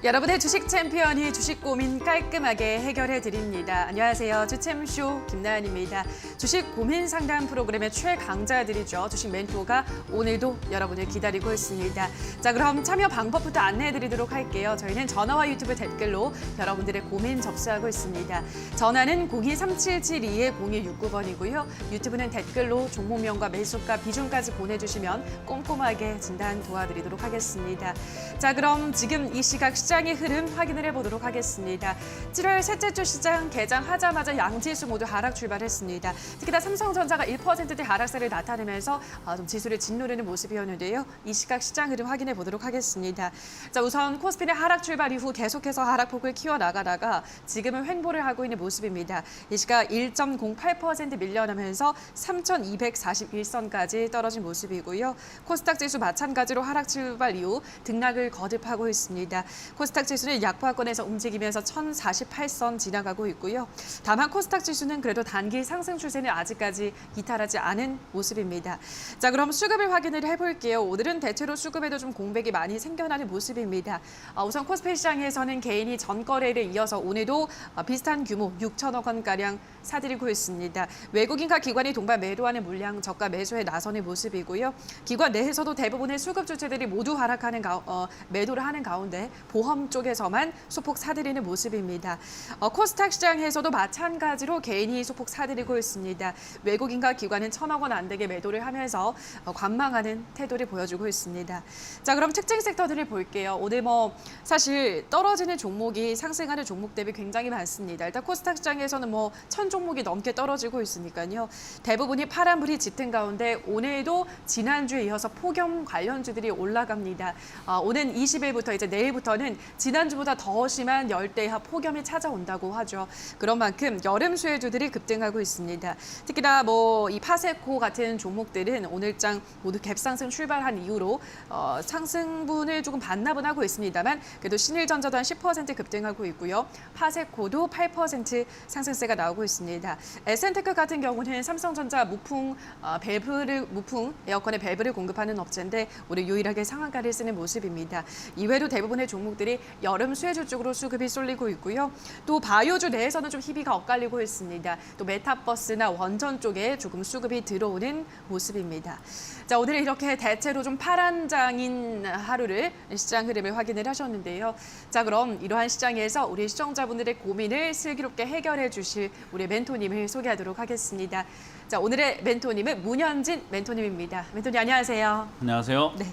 여러분의 주식 챔피언이 주식 고민 깔끔하게 해결해 드립니다. 안녕하세요. 주챔쇼 김나연입니다. 주식 고민 상담 프로그램의 최강자들이죠. 주식 멘토가 오늘도 여러분을 기다리고 있습니다. 자, 그럼 참여 방법부터 안내해 드리도록 할게요. 저희는 전화와 유튜브 댓글로 여러분들의 고민 접수하고 있습니다. 전화는 02-3772-0169번이고요. 유튜브는 댓글로 종목명과 매수가 비중까지 보내주시면 꼼꼼하게 진단 도와드리도록 하겠습니다. 자, 그럼 지금 이 시각 시장의 흐름 확인을 해보도록 하겠습니다. 7월 셋째 주 시장 개장하자마자 양지수 모두 하락 출발했습니다. 특히나 삼성전자가 1%대 하락세를 나타내면서 좀 지수를 짓누르는 모습이었는데요. 이 시각 시장 흐름 확인해 보도록 하겠습니다. 자, 우선 코스피는 하락 출발 이후 계속해서 하락폭을 키워나가다가 지금은 횡보를 하고 있는 모습입니다. 이 시각 1.08% 밀려나면서 3,241선까지 떨어진 모습이고요. 코스닥 지수 마찬가지로 하락 출발 이후 등락을 거듭하고 있습니다. 코스닥 지수는 약보합권에서 움직이면서 1,048선 지나가고 있고요. 다만 코스닥 지수는 그래도 단기 상승 추세는 아직까지 이탈하지 않은 모습입니다. 자, 그럼 수급을 확인을 해볼게요. 오늘은 대체로 수급에도 좀 공백이 많이 생겨나는 모습입니다. 우선 코스피 시장에서는 개인이 전거래를 이어서 오늘도 비슷한 규모 6천억 원가량 사들이고 있습니다. 외국인과 기관이 동반 매도하는 물량 저가 매수에 나서는 모습이고요. 기관 내에서도 대부분의 수급 주체들이 모두 하락하는 매도를 하는 가운데 보험 쪽에서만 소폭 사들이는 모습입니다. 코스닥 시장에서도 마찬가지로 개인이 소폭 사들이고 있습니다. 외국인과 기관은 1,000억 원 안 되게 매도를 하면서 관망하는 태도를 보여주고 있습니다. 자, 그럼 특징 섹터들을 볼게요. 오늘 사실 떨어지는 종목이 상승하는 종목 대비 굉장히 많습니다. 일단 코스닥 시장에서는 1,000종목이 넘게 떨어지고 있으니까요. 대부분이 파란불이 짙은 가운데 오늘도 지난주에 이어서 폭염 관련주들이 올라갑니다. 오는 20일부터 이제 내일부터는 지난주보다 더 심한 열대야 폭염이 찾아온다고 하죠. 그런 만큼 여름 수혜주들이 급등하고 있습니다. 특히나 이 파세코 같은 종목들은 오늘장 모두 갭상승 출발한 이후로 상승분을 조금 반납은 하고 있습니다만 그래도 신일전자도 한 10% 급등하고 있고요. 파세코도 8% 상승세가 나오고 있습니다. 에센테크 같은 경우는 삼성전자 무풍 에어컨의 밸브를 공급하는 업체인데 오늘 유일하게 상한가를 쓰는 모습입니다. 이외에도 대부분의 종목들이 여름 수혜주 쪽으로 수급이 쏠리고 있고요. 또 바이오주 내에서는 좀 희비가 엇갈리고 있습니다. 또 메타버스나 원전 쪽에 조금 수급이 들어오는 모습입니다. 자, 오늘 이렇게 대체로 좀 파란장인 하루를 시장 흐름을 확인을 하셨는데요. 자, 그럼 이러한 시장에서 우리 시청자분들의 고민을 슬기롭게 해결해 주실 우리 멘토님을 소개하도록 하겠습니다. 자, 오늘의 멘토님은 문현진 멘토님입니다. 멘토님 안녕하세요. 안녕하세요. 네.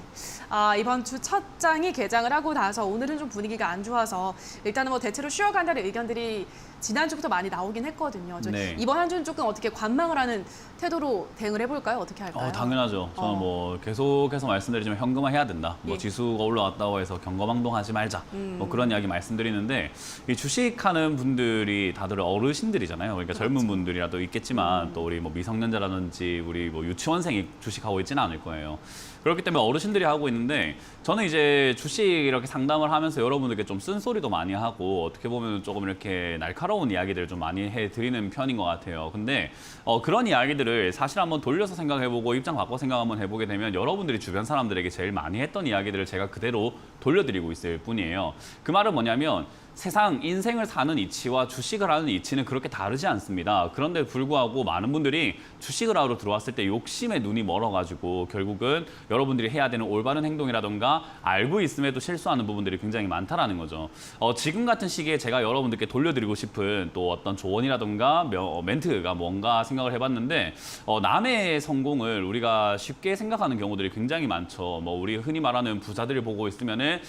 이번 주 첫 장이 개장을 하고 나서 오늘은 좀 분위기가 안 좋아서 일단은 대체로 쉬어간다는 의견들이 지난주부터 많이 나오긴 했거든요. 네. 이번 한 주는 조금 어떻게 관망을 하는 태도로 대응을 해볼까요? 어떻게 할까요? 당연하죠. 저는 계속해서 말씀드리지만 현금화해야 된다. 예. 지수가 올라왔다고 해서 경거망동하지 말자. 그런 이야기 말씀드리는데 이 주식하는 분들이 다들 어르신들이잖아요. 그러니까 그렇죠. 젊은 분들이라도 있겠지만 또 우리 미성년자라든지 우리 유치원생이 주식하고 있지는 않을 거예요. 그렇기 때문에 어르신들이 하고 있는데 저는 이제 주식 이렇게 상담을 하면서 여러분들께 좀 쓴소리도 많이 하고 어떻게 보면 조금 이렇게 날카로운 이야기들을 좀 많이 해드리는 편인 것 같아요. 근데 그런 이야기들을 사실 한번 돌려서 생각해보고 입장 바꿔 생각 한번 해보게 되면 여러분들이 주변 사람들에게 제일 많이 했던 이야기들을 제가 그대로 돌려드리고 있을 뿐이에요. 그 말은 뭐냐면 세상, 인생을 사는 이치와 주식을 하는 이치는 그렇게 다르지 않습니다. 그런데 불구하고 많은 분들이 주식을 하러 들어왔을 때 욕심에 눈이 멀어가지고 결국은 여러분들이 해야 되는 올바른 행동이라던가 알고 있음에도 실수하는 부분들이 굉장히 많다라는 거죠. 지금 같은 시기에 제가 여러분들께 돌려드리고 싶은 또 어떤 조언이라던가 멘트가 뭔가 생각을 해봤는데 남의 성공을 우리가 쉽게 생각하는 경우들이 굉장히 많죠. 우리 흔히 말하는 부자들을 보고 있으면은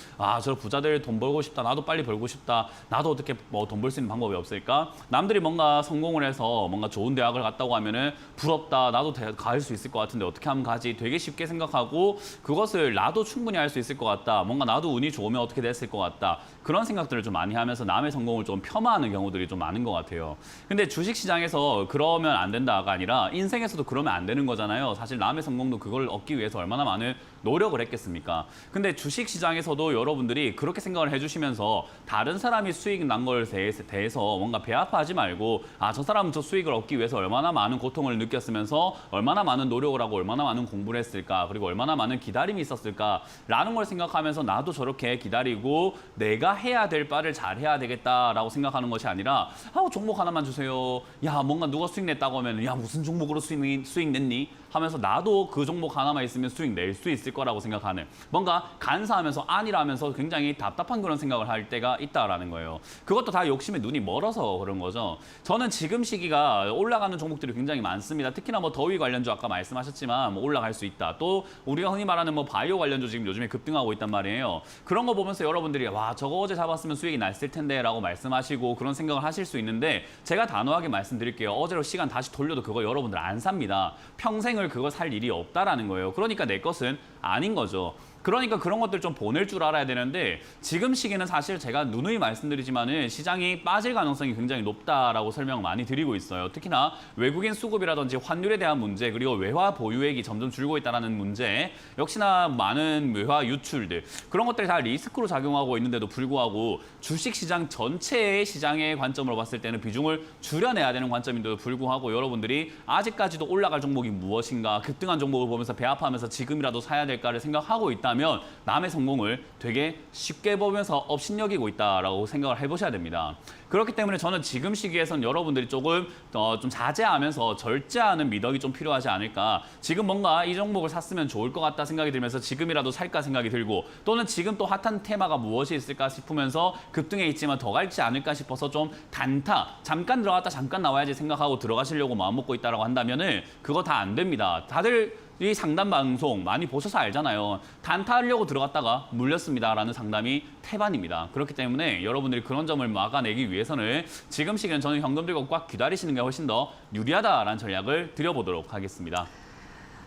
저 부자들 돈 벌고 싶다, 나도 빨리 벌고 싶다. 나도 어떻게 돈 벌 수 있는 방법이 없을까? 남들이 뭔가 성공을 해서 뭔가 좋은 대학을 갔다고 하면은 부럽다. 나도 갈 수 있을 것 같은데 어떻게 하면 가지? 되게 쉽게 생각하고 그것을 나도 충분히 할 수 있을 것 같다. 뭔가 나도 운이 좋으면 어떻게 됐을 것 같다. 그런 생각들을 좀 많이 하면서 남의 성공을 좀 폄하하는 경우들이 좀 많은 것 같아요. 근데 주식시장에서 그러면 안 된다가 아니라 인생에서도 그러면 안 되는 거잖아요. 사실 남의 성공도 그걸 얻기 위해서 얼마나 많은 노력을 했겠습니까? 근데 주식시장에서도 여러분들이 그렇게 생각을 해주시면서 다른 사람이 수익 난 걸 대해서 뭔가 배 아파하지 말고 저 사람은 저 수익을 얻기 위해서 얼마나 많은 고통을 느꼈으면서 얼마나 많은 노력을 하고 얼마나 많은 공부를 했을까 그리고 얼마나 얼마나 많은 기다림이 있었을까라는 걸 생각하면서 나도 저렇게 기다리고 내가 해야 될 바를 잘 해야 되겠다라고 생각하는 것이 아니라 종목 하나만 주세요. 야, 뭔가 누가 수익 냈다고 하면 야, 무슨 종목으로 수익 냈니? 하면서 나도 그 종목 하나만 있으면 수익 낼 수 있을 거라고 생각하는, 뭔가 간사하면서 안일하면서 굉장히 답답한 그런 생각을 할 때가 있다라는 거예요. 그것도 다 욕심에 눈이 멀어서 그런 거죠. 저는 지금 시기가 올라가는 종목들이 굉장히 많습니다. 특히나 뭐 더위 관련주 아까 말씀하셨지만 뭐 올라갈 수 있다. 또 우리가 흔히 말하는 뭐 바이오 관련주 지금 요즘에 급등하고 있단 말이에요. 그런 거 보면서 여러분들이 와, 저거 어제 잡았으면 수익이 났을 텐데 라고 말씀하시고 그런 생각을 하실 수 있는데, 제가 단호하게 말씀드릴게요. 어제로 시간 다시 돌려도 그거 여러분들 안 삽니다. 평생을 그거 살 일이 없다라는 거예요. 그러니까 내 것은 아닌 거죠. 그러니까 그런 것들 좀 보낼 줄 알아야 되는데, 지금 시기는 사실 제가 누누이 말씀드리지만은 시장이 빠질 가능성이 굉장히 높다라고 설명을 많이 드리고 있어요. 특히나 외국인 수급이라든지 환율에 대한 문제, 그리고 외화 보유액이 점점 줄고 있다는 문제, 역시나 많은 외화 유출들, 그런 것들이 다 리스크로 작용하고 있는데도 불구하고 주식시장 전체의 시장의 관점으로 봤을 때는 비중을 줄여내야 되는 관점인데도 불구하고 여러분들이 아직까지도 올라갈 종목이 무엇인가, 급등한 종목을 보면서 배합하면서 지금이라도 사야 될까를 생각하고 있다면 남의 성공을 되게 쉽게 보면서 업신여기고 있다라고 생각을 해보셔야 됩니다. 그렇기 때문에 저는 지금 시기에선 여러분들이 조금 좀 자제하면서 절제하는 미덕이 좀 필요하지 않을까. 지금 뭔가 이 종목을 샀으면 좋을 것 같다 생각이 들면서 지금이라도 살까 생각이 들고, 또는 지금 또 핫한 테마가 무엇이 있을까 싶으면서 급등에 있지만 더 갈지 않을까 싶어서 좀 단타, 잠깐 들어갔다 잠깐 나와야지 생각하고 들어가시려고 마음먹고 있다라고 한다면은 그거 다 안 됩니다. 다들 이 상담 방송 많이 보셔서 알잖아요. 단타하려고 들어갔다가 물렸습니다라는 상담이 태반입니다. 그렇기 때문에 여러분들이 그런 점을 막아내기 위해서는 지금 시기는 저는 현금 들고 꽉 기다리시는 게 훨씬 더 유리하다라는 전략을 드려보도록 하겠습니다.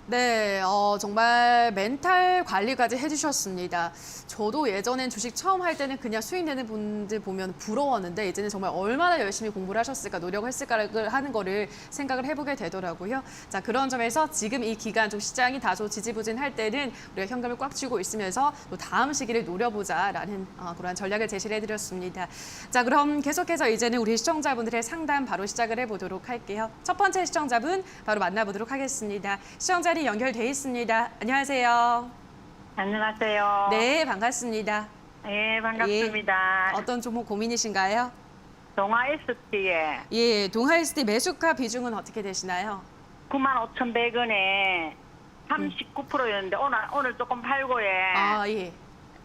네, 정말 멘탈 관리까지 해주셨습니다. 저도 예전엔 주식 처음 할 때는 그냥 수익 내는 분들 보면 부러웠는데, 이제는 정말 얼마나 열심히 공부를 하셨을까, 노력을 했을까를 하는 거를 생각을 해보게 되더라고요. 자, 그런 점에서 지금 이 기간 좀 시장이 다소 지지부진할 때는 우리가 현금을 꽉 쥐고 있으면서 또 다음 시기를 노려보자라는 그런 전략을 제시를 해드렸습니다. 자, 그럼 계속해서 이제는 우리 시청자분들의 상담 바로 시작을 해보도록 할게요. 첫 번째 시청자분 바로 만나보도록 하겠습니다. 시청자 연결돼 있습니다. 안녕하세요. 안녕하세요. 네, 반갑습니다. 예, 반갑습니다. 어떤 종목 고민이신가요? 동아 ST에 예, 동아ST 매수가 비중은 어떻게 되시나요? 95,100원에 39%였는데 오늘 조금 팔고 예.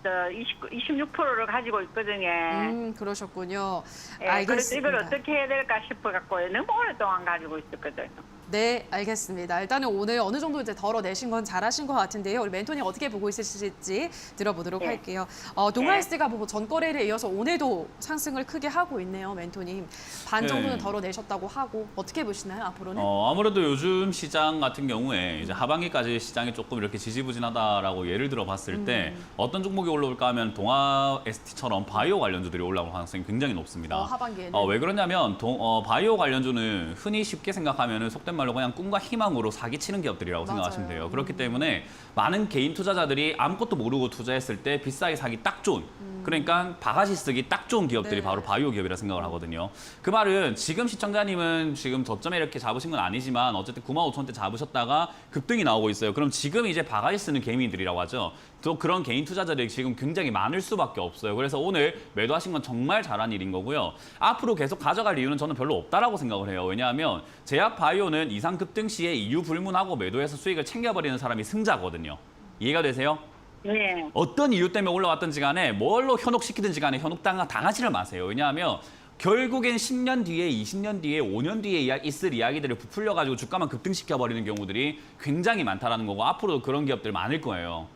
26%를 가지고 있거든요. 그러셨군요. 예, 알겠습니다. 그래서 이걸 어떻게 해야 될까 싶어갖고 너무 오랫동안 가지고 있었거든요. 네, 알겠습니다. 일단은 오늘 어느 정도 이제 덜어내신 건 잘하신 것 같은데요. 우리 멘토님 어떻게 보고 있으실지 들어보도록 네. 할게요. 동아ST가 뭐 전거래를 이어서 오늘도 상승을 크게 하고 있네요, 멘토님. 반 정도는 네. 덜어내셨다고 하고 어떻게 보시나요, 앞으로는? 아무래도 요즘 시장 같은 경우에 이제 하반기까지 시장이 조금 이렇게 지지부진하다라고 예를 들어 봤을 때 어떤 종목이 올라올까 하면 동아 ST처럼 바이오 관련주들이 올라올 가능성이 굉장히 높습니다. 하반기에는. 왜 그러냐면 바이오 관련주는 흔히 쉽게 생각하면 속된 말로 그냥 꿈과 희망으로 사기치는 기업들이라고 맞아요. 생각하시면 돼요. 그렇기 때문에 많은 개인 투자자들이 아무것도 모르고 투자했을 때 비싸게 사기 딱 좋은, 그러니까 바가지 쓰기 딱 좋은 기업들이 네. 바로 바이오 기업이라 생각을 하거든요. 그 말은 지금 시청자님은 지금 저점에 이렇게 잡으신 건 아니지만 어쨌든 95,000원대 잡으셨다가 급등이 나오고 있어요. 그럼 지금 이제 바가지 쓰는 개미들이라고 하죠. 또 그런 개인 투자자들이 지금 굉장히 많을 수밖에 없어요. 그래서 오늘 매도하신 건 정말 잘한 일인 거고요. 앞으로 계속 가져갈 이유는 저는 별로 없다라고 생각을 해요. 왜냐하면 제약 바이오는 이상 급등 시에 이유 불문하고 매도해서 수익을 챙겨버리는 사람이 승자거든요. 이해가 되세요? 네. 어떤 이유 때문에 올라왔든지 간에 뭘로 현혹시키든지 간에 현혹당하지를 마세요. 왜냐하면 결국엔 10년 뒤에, 20년 뒤에, 5년 뒤에 있을 이야기들을 부풀려가지고 주가만 급등시켜버리는 경우들이 굉장히 많다라는 거고, 앞으로도 그런 기업들 많을 거예요.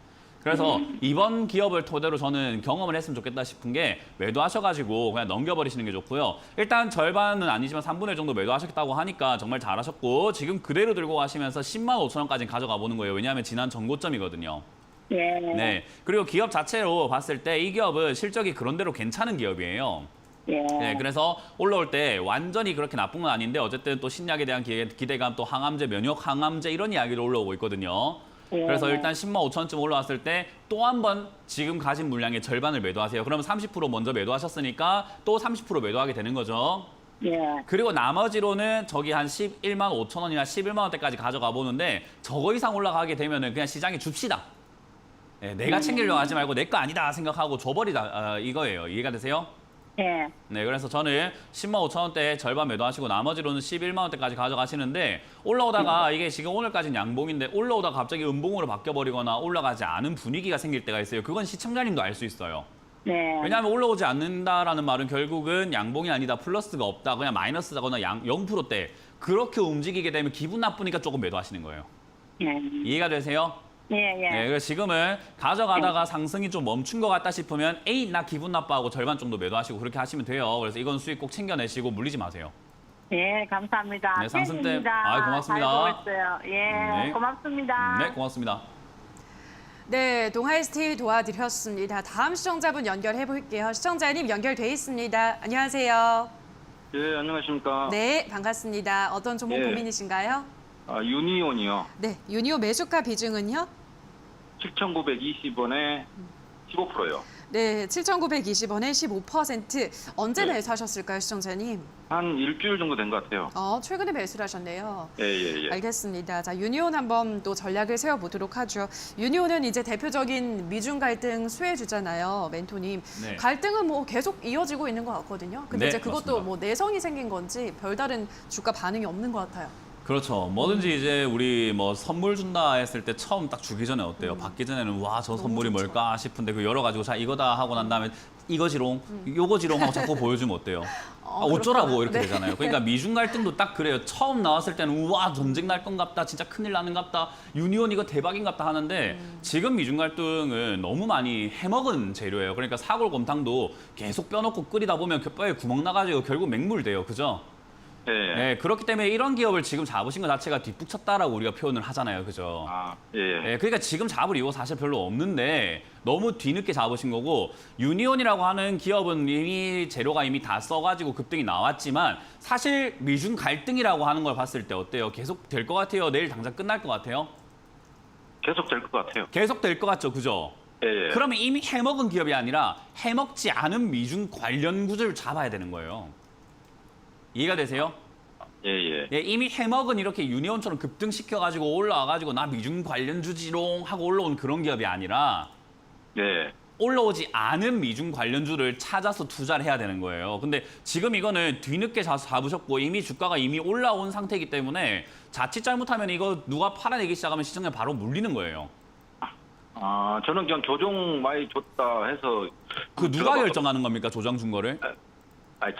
그래서 이번 기업을 토대로 저는 경험을 했으면 좋겠다 싶은 게, 매도하셔가지고 그냥 넘겨버리시는 게 좋고요. 일단 절반은 아니지만 3분의 1 정도 매도하셨다고 하니까 정말 잘하셨고, 지금 그대로 들고 가시면서 105,000원까지 가져가 보는 거예요. 왜냐하면 지난 전고점이거든요. 예. 네. 그리고 기업 자체로 봤을 때 이 기업은 실적이 그런대로 괜찮은 기업이에요. 예. 네, 그래서 올라올 때 완전히 그렇게 나쁜 건 아닌데 어쨌든 또 신약에 대한 기대감, 또 항암제, 면역 항암제 이런 이야기로 올라오고 있거든요. 예. 그래서 일단 105,000원쯤 올라왔을 때 또 한 번 지금 가진 물량의 절반을 매도하세요. 그러면 30% 먼저 매도하셨으니까 또 30% 매도하게 되는 거죠. 예. 그리고 나머지로는 저기 한 11만 5천 원이나 11만 원대까지 가져가 보는데 저거 이상 올라가게 되면은 그냥 시장에 줍시다. 예, 내가 챙기려고 하지 말고 내 거 아니다 생각하고 줘버리다 이거예요. 이해가 되세요? 예. 네, 그래서 저는 10만 5천 원대 절반 매도하시고 나머지로는 11만 원대까지 가져가시는데 올라오다가 이게 지금 오늘까지는 양봉인데 올라오다가 갑자기 음봉으로 바뀌어버리거나 올라가지 않은 분위기가 생길 때가 있어요. 그건 시청자님도 알 수 있어요. 네. 왜냐하면 올라오지 않는다라는 말은 결국은 양봉이 아니다, 플러스가 없다, 그냥 마이너스다거나 0%대 그렇게 움직이게 되면 기분 나쁘니까 조금 매도하시는 거예요. 예. 이해가 되세요? 예. 예. 네, 그래서 지금은 가져가다가 상승이 좀 멈춘 것 같다 싶으면 에이, 나 기분 나빠하고 절반 정도 매도하시고 그렇게 하시면 돼요. 그래서 이건 수익 꼭 챙겨내시고 물리지 마세요. 예, 감사합니다. 네, 상승 때- 팬입니다. 아이, 고맙습니다. 잘 보고 있어요. 예, 네. 고맙습니다. 네, 고맙습니다. 네, 동아일스틸 도와드렸습니다. 다음 시청자분 연결해 볼게요. 시청자님 연결돼 있습니다. 안녕하세요. 예, 안녕하십니까. 네, 반갑습니다. 어떤 종목 예. 고민이신가요? 유니온이요. 네, 유니오 매수가 비중은요? 7,920원에 15%요. 네, 7,920원에 15%. 언제 네. 매수하셨을까요, 시청자님? 한 일주일 정도 된 것 같아요. 최근에 매수를 하셨네요. 예. 알겠습니다. 자, 유니온 한번 또 전략을 세워보도록 하죠. 유니온은 이제 대표적인 미중 갈등 수혜주잖아요, 멘토님. 네. 갈등은 뭐 계속 이어지고 있는 것 같거든요. 근데 네, 이제 그것도 맞습니다. 뭐 내성이 생긴 건지 별다른 주가 반응이 없는 것 같아요. 그렇죠. 뭐든지 이제 우리 뭐 선물 준다 했을 때 처음 딱 주기 전에 어때요? 받기 전에는 와, 저 선물이 좋죠. 뭘까 싶은데 그 열어가지고 자, 이거다 하고 난 다음에 이거지롱, 요거지롱 하고 자꾸 보여주면 어때요? 어쩌라고 그렇구나. 이렇게 네. 되잖아요. 그러니까 미중 갈등도 딱 그래요. 처음 나왔을 때는 우와, 전쟁 날 건갑다, 진짜 큰일 나는 갑다, 유니온 이거 대박인갑다 하는데 지금 미중 갈등은 너무 많이 해먹은 재료예요. 그러니까 사골곰탕도 계속 뼈 넣고 끓이다 보면 그 뼈에 구멍 나가지고 결국 맹물돼요. 그죠? 예. 네, 그렇기 때문에 이런 기업을 지금 잡으신 것 자체가 뒷북쳤다라고 우리가 표현을 하잖아요. 그죠? 예. 네, 그러니까 지금 잡을 이유가 사실 별로 없는데 너무 뒤늦게 잡으신 거고 유니온이라고 하는 기업은 이미 재료가 이미 다 써가지고 급등이 나왔지만 사실 미중 갈등이라고 하는 걸 봤을 때 어때요? 계속 될 것 같아요? 내일 당장 끝날 것 같아요? 계속 될 것 같아요. 계속 될 것 같죠? 그죠? 예. 그러면 이미 해먹은 기업이 아니라 해먹지 않은 미중 관련 구조를 잡아야 되는 거예요. 이해가 되세요? 예. 예, 이미 해먹은 이렇게 유니온처럼 급등시켜가지고 올라와가지고 나 미중 관련 주지롱 하고 올라온 그런 기업이 아니라 예. 올라오지 않은 미중 관련주를 찾아서 투자를 해야 되는 거예요. 근데 지금 이거는 뒤늦게 잡으셨고 이미 주가가 이미 올라온 상태이기 때문에 자칫 잘못하면 이거 누가 팔아내기 시작하면 시장에 바로 물리는 거예요. 저는 그냥 조종 많이 줬다 해서 그 누가 결정하는 겁니까? 조정 준 거를?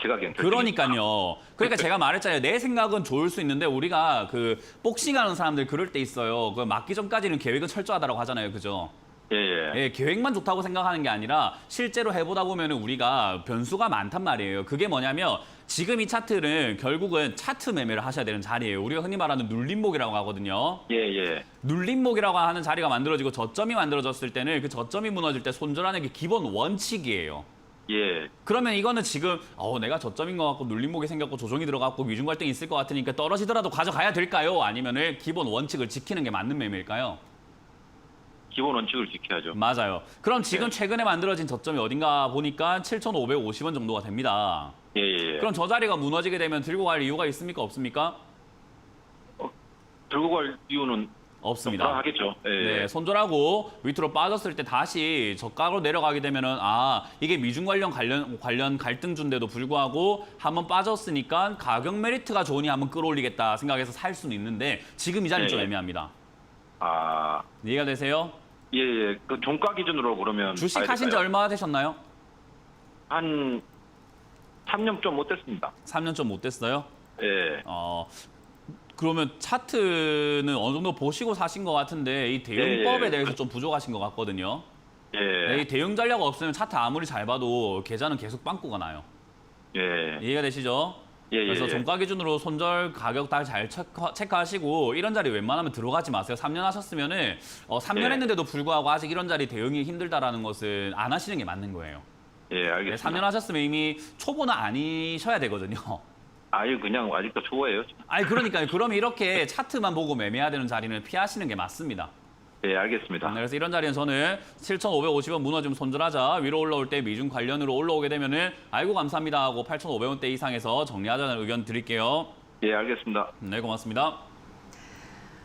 제가 그냥 그러니까요. 그러니까 제가 말했잖아요. 내 생각은 좋을 수 있는데 우리가 그 복싱하는 사람들 그럴 때 있어요. 그 맞기 전까지는 계획은 철저하다고 하잖아요. 그죠? 예. 예, 계획만 좋다고 생각하는 게 아니라 실제로 해보다 보면 우리가 변수가 많단 말이에요. 그게 뭐냐면 지금 이 차트는 결국은 차트 매매를 하셔야 되는 자리예요. 우리가 흔히 말하는 눌림목이라고 하거든요. 예. 눌림목이라고 하는 자리가 만들어지고 저점이 만들어졌을 때는 그 저점이 무너질 때 손절하는 게 기본 원칙이에요. 예. 그러면 이거는 지금 내가 저점인 것 같고 눌림목이 생겼고 조정이 들어갔고 미중 갈등이 있을 것 같으니까 떨어지더라도 가져가야 될까요? 아니면은 기본 원칙을 지키는 게 맞는 매매일까요? 기본 원칙을 지켜야죠. 맞아요. 그럼 지금 네. 최근에 만들어진 저점이 어딘가 보니까 7,550원 정도가 됩니다. 예. 그럼 저 자리가 무너지게 되면 들고 갈 이유가 있습니까? 없습니까? 들고 갈 이유는 없습니다. 하겠죠. 예. 네, 손절하고 밑으로 빠졌을 때 다시 저가로 내려가게 되면은 이게 미중 관련 갈등주인데도 불구하고 한번 빠졌으니까 가격 메리트가 좋으니 한번 끌어올리겠다 생각해서 살 수는 있는데 지금 이 자리는 좀 네. 애매합니다. 이해가 되세요? 예. 그 종가 기준으로 그러면 주식 봐야 하신 지 될까요? 얼마나 되셨나요? 한 3년 좀 못 됐습니다. 3년 좀 못 됐어요? 예. 그러면 차트는 어느 정도 보시고 사신 것 같은데 이 대응법에 예. 대해서 좀 부족하신 것 같거든요. 예. 이 대응 전략 없으면 차트 아무리 잘 봐도 계좌는 계속 빵꾸가 나요. 예. 이해가 되시죠? 예. 그래서 종가 기준으로 손절 가격 다 잘 체크하시고 이런 자리 웬만하면 들어가지 마세요. 3년 하셨으면은 3년 예. 했는데도 불구하고 아직 이런 자리 대응이 힘들다라는 것은 안 하시는 게 맞는 거예요. 예, 네, 알겠습니다. 3년 하셨으면 이미 초보는 아니셔야 되거든요. 그냥 아직도 좋아해요. 그러니까요. 그러면 이렇게 차트만 보고 매매해야 되는 자리는 피하시는 게 맞습니다. 예, 알겠습니다. 네, 그래서 이런 자리는 저는 7,550원 무너지면 손절하자. 위로 올라올 때 미중 관련으로 올라오게 되면은 아이고 감사합니다 하고 8,500원대 이상에서 정리하자는 의견 드릴게요. 예, 알겠습니다. 네, 고맙습니다.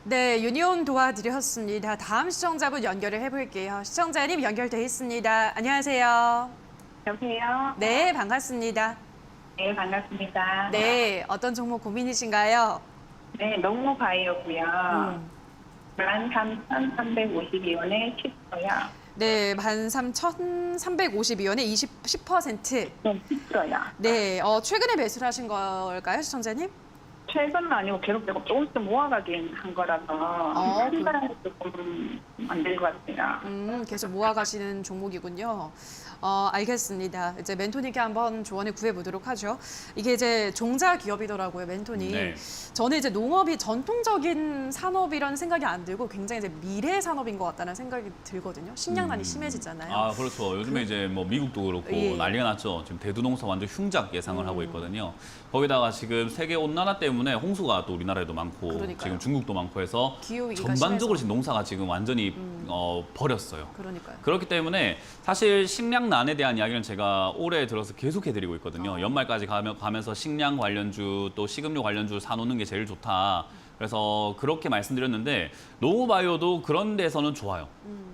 네, 유니온 도와드렸습니다. 다음 시청자분 연결을 해볼게요. 시청자님 연결돼 있습니다. 안녕하세요. 여보세요? 네, 반갑습니다. 네, 반갑습니다. 네, 어떤 종목 고민이신가요? 네, 농무 바이오고요. 음. 13,352원에 10%요. 네, 13,352원에 10%. 네, 10%요. 네, 최근에 매수를 하신 걸까요, 시청자님? 최근은 아니고 계속 조금씩 모아가긴 한 거라서 한 달은 조금 안 될 것 같아요. 계속 모아가시는 종목이군요. 알겠습니다. 이제 멘토님께 한번 조언을 구해보도록 하죠. 이게 이제 종자 기업이더라고요, 멘토님. 네. 저는 이제 농업이 전통적인 산업이라는 생각이 안 들고 굉장히 이제 미래 산업인 것 같다는 생각이 들거든요. 식량난이 심해지잖아요. 아, 그렇죠. 요즘에 이제 뭐 미국도 그렇고 예. 난리가 났죠. 지금 대두농사 완전 흉작 예상을 하고 있거든요. 거기다가 지금 세계 온난화 때문에 홍수가 또 우리나라에도 많고 그러니까요. 지금 중국도 많고 해서 기후위기가 전반적으로 심해서. 지금 농사가 지금 완전히 버렸어요. 그러니까요. 그렇기 때문에 사실 식량난에 대한 이야기는 제가 올해 들어서 계속 해드리고 있거든요. 연말까지 가면서 식량 관련주 또 식음료 관련주 사놓는 게 제일 좋다. 그래서 그렇게 말씀드렸는데 농우바이오도 그런 데서는 좋아요.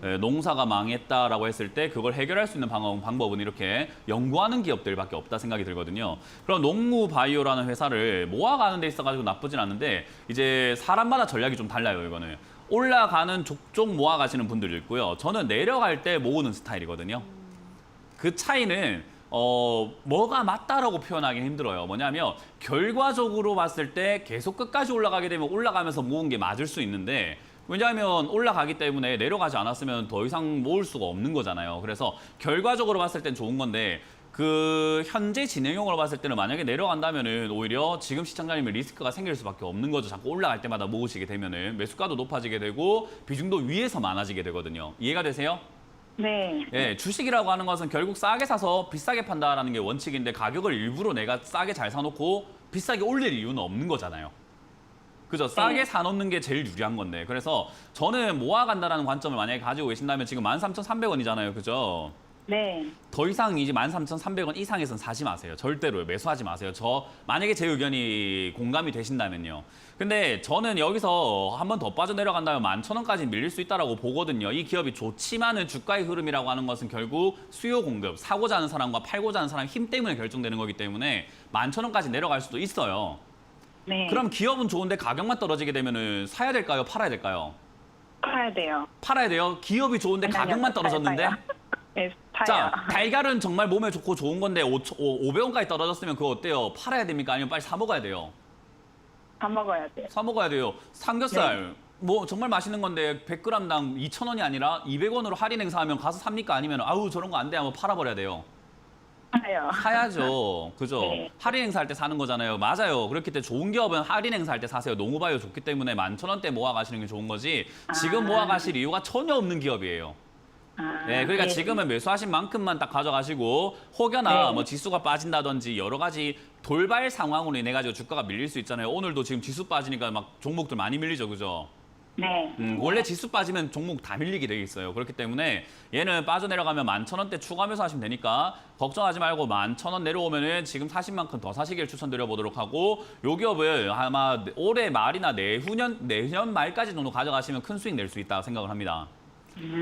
예, 농사가 망했다라고 했을 때 그걸 해결할 수 있는 방법은 이렇게 연구하는 기업들밖에 없다 생각이 들거든요. 그럼 농우바이오라는 회사를 모아가는 데 있어가지고 나쁘진 않은데 이제 사람마다 전략이 좀 달라요, 이거는. 올라가는 족족 모아가시는 분들도 있고요. 저는 내려갈 때 모으는 스타일이거든요. 그 차이는 뭐가 맞다라고 표현하기는 힘들어요. 뭐냐면 결과적으로 봤을 때 계속 끝까지 올라가게 되면 올라가면서 모은 게 맞을 수 있는데 왜냐하면 올라가기 때문에 내려가지 않았으면 더 이상 모을 수가 없는 거잖아요. 그래서 결과적으로 봤을 땐 좋은 건데 그 현재 진행형으로 봤을 때는 만약에 내려간다면은 오히려 지금 시청자님의 리스크가 생길 수밖에 없는 거죠. 자꾸 올라갈 때마다 모으시게 되면은 매수가도 높아지게 되고 비중도 위에서 많아지게 되거든요. 이해가 되세요? 네. 예, 주식이라고 하는 것은 결국 싸게 사서 비싸게 판다라는 게 원칙인데 가격을 일부러 내가 싸게 잘 사놓고 비싸게 올릴 이유는 없는 거잖아요. 그죠? 싸게 사놓는 게 제일 유리한 건데. 그래서 저는 모아간다라는 관점을 만약에 가지고 계신다면 지금 13,300원이잖아요. 그죠? 네. 더 이상 이제 13,300원 이상에선 사지 마세요. 절대로요. 매수하지 마세요. 만약에 제 의견이 공감이 되신다면요. 근데 저는 여기서 한 번 더 빠져내려간다면 11,000원까지 밀릴 수 있다고 보거든요. 이 기업이 좋지만은 주가의 흐름이라고 하는 것은 결국 수요 공급, 사고자 하는 사람과 팔고자 하는 사람 힘 때문에 결정되는 거기 때문에 11,000원까지 내려갈 수도 있어요. 네. 그럼 기업은 좋은데 가격만 떨어지게 되면은 사야 될까요? 팔아야 될까요? 팔아야 돼요. 팔아야 돼요. 기업이 좋은데 가격만 떨어졌는데? 네, 사요. 자, 달걀은 정말 몸에 좋고 좋은 건데 500원까지 떨어졌으면 그거 어때요? 팔아야 됩니까? 아니면 빨리 사 먹어야 돼요? 다 먹어야 돼요. 사 먹어야 돼요. 삼겹살 뭐 정말 맛있는 건데 100g당 2,000원이 아니라 200원으로 할인 행사하면 가서 삽니까? 아니면 아우 저런 거 안 돼 하면 팔아버려야 돼요. 사요. 사야죠. 그죠? 네. 할인 행사할 때 사는 거잖아요. 맞아요. 그렇기 때문에 좋은 기업은 할인 행사할 때 사세요. 농우바이오 좋기 때문에 11,000원대 모아가시는 게 좋은 거지. 지금 모아가실 이유가 전혀 없는 기업이에요. 네, 그러니까 지금은 매수하신 만큼만 딱 가져가시고 혹여나 네. 뭐 지수가 빠진다든지 여러 가지 돌발 상황으로 인해 가지고 주가가 밀릴 수 있잖아요. 오늘도 지금 지수 빠지니까 막 종목들 많이 밀리죠, 그죠? 네. 원래 지수 빠지면 종목 다 밀리게 돼 있어요. 그렇기 때문에 얘는 빠져내려가면 11,000원대 추가 매수하시면 되니까 걱정하지 말고 11,000원 내려오면은 지금 사신 만큼 더 사시길 추천드려 보도록 하고 요 기업을 아마 올해 말이나 내년 말까지 정도 가져가시면 큰 수익 낼 수 있다 생각을 합니다.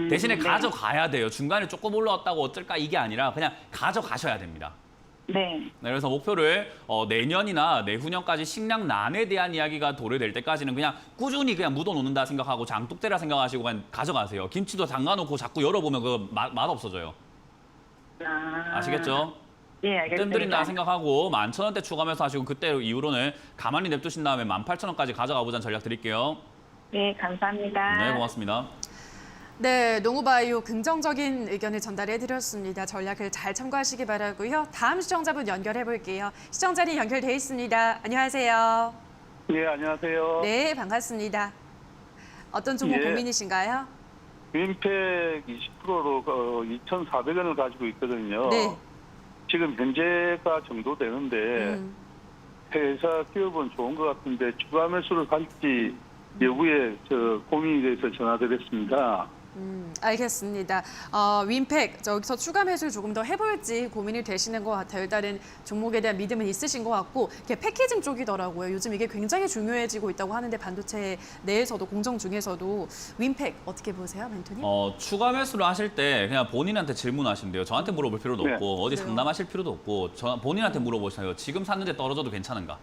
대신에 네. 가져가야 돼요. 중간에 조금 올라왔다고 어쩔까 이게 아니라 그냥 가져가셔야 됩니다. 네. 네, 그래서 목표를 내년이나 내후년까지 식량난에 대한 이야기가 도래될 때까지는 그냥 꾸준히 그냥 묻어놓는다 생각하고 장독대라 생각하시고 그냥 가져가세요. 김치도 담가놓고 자꾸 열어보면 그 맛 없어져요. 아시겠죠? 네, 알겠습니다. 뜸들인다 생각하고 11,000원대 추가하면서 하시고 그때 이후로는 가만히 냅두신 다음에 18,000원까지 가져가 보자는 전략 드릴게요. 네, 감사합니다. 네, 고맙습니다. 네, 농우바이오 긍정적인 의견을 전달해드렸습니다. 전략을 잘 참고하시기 바라고요. 다음 시청자분 연결해볼게요. 시청자님 연결돼 있습니다. 안녕하세요. 네, 안녕하세요. 네, 반갑습니다. 어떤 종목 예. 고민이신가요? 윈팩 20%로 2,400원을 가지고 있거든요. 네. 지금 현재가 정도 되는데 회사 기업은 좋은 것 같은데 추가 매수를 갈지 여부에 고민이 돼서 전화드렸습니다. 알겠습니다. 윈팩 저기서 추가 매수를 조금 더 해볼지 고민이 되시는 것 같아요. 일단은 종목에 대한 믿음은 있으신 것 같고 이게 패키징 쪽이더라고요. 요즘 이게 굉장히 중요해지고 있다고 하는데 반도체 내에서도 공정 중에서도 윈팩 어떻게 보세요, 멘토님? 추가 매수를 하실 때 그냥 본인한테 질문하시면 돼요. 저한테 물어볼 필요도 네. 없고 어디 그래요? 상담하실 필요도 없고 본인한테 물어보세요. 지금 샀는데 떨어져도 괜찮은가?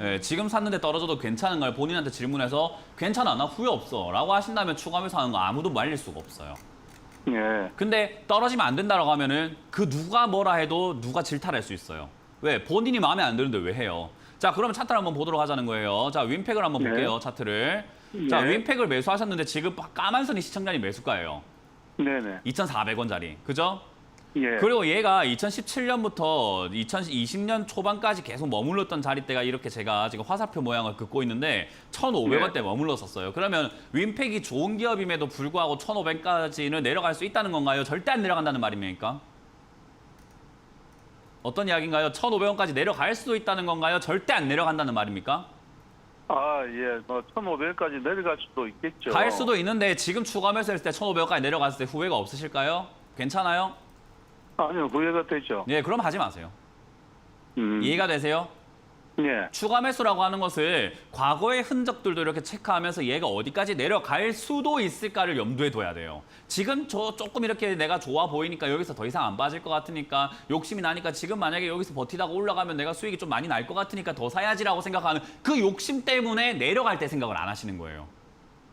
예, 지금 샀는데 떨어져도 괜찮은가를 본인한테 질문해서 괜찮아, 나 후회 없어 라고 하신다면 추가 매수하는 거 아무도 말릴 수가 없어요. 예. 근데 떨어지면 안 된다라고 하면은 그 누가 뭐라 해도 누가 질타할 수 있어요. 왜? 본인이 마음에 안 드는데 왜 해요? 자, 그러면 차트를 한번 보도록 하자는 거예요. 자, 윈팩을 한번 네. 볼게요, 차트를. 자, 네. 윈팩을 매수하셨는데 지금 까만 선이 시청자님 매수가예요. 네네. 2,400원짜리. 그죠? 예. 그리고 얘가 2017년부터 2020년 초반까지 계속 머물렀던 자리대가 이렇게 제가 지금 화살표 모양을 긋고 있는데 1,500원대 네. 머물렀었어요. 그러면 윈팩이 좋은 기업임에도 불구하고 1,500까지는 내려갈 수 있다는 건가요? 절대 안 내려간다는 말입니까? 어떤 이야기인가요? 1,500원까지 내려갈 수도 있다는 건가요? 절대 안 내려간다는 말입니까? 예. 1,500까지 내려갈 수도 있겠죠. 갈 수도 있는데 지금 추가 매수했을 때 1,500원까지 내려갔을 때 후회가 없으실까요? 괜찮아요? 아니요, 후회가 되죠. 네, 그럼 하지 마세요. 이해가 되세요? 예. 추가 매수라고 하는 것을 과거의 흔적들도 이렇게 체크하면서 얘가 어디까지 내려갈 수도 있을까를 염두에 둬야 돼요. 지금 저 조금 이렇게 내가 좋아 보이니까 여기서 더 이상 안 빠질 것 같으니까 욕심이 나니까 지금 만약에 여기서 버티다가 올라가면 내가 수익이 좀 많이 날 것 같으니까 더 사야지라고 생각하는 그 욕심 때문에 내려갈 때 생각을 안 하시는 거예요.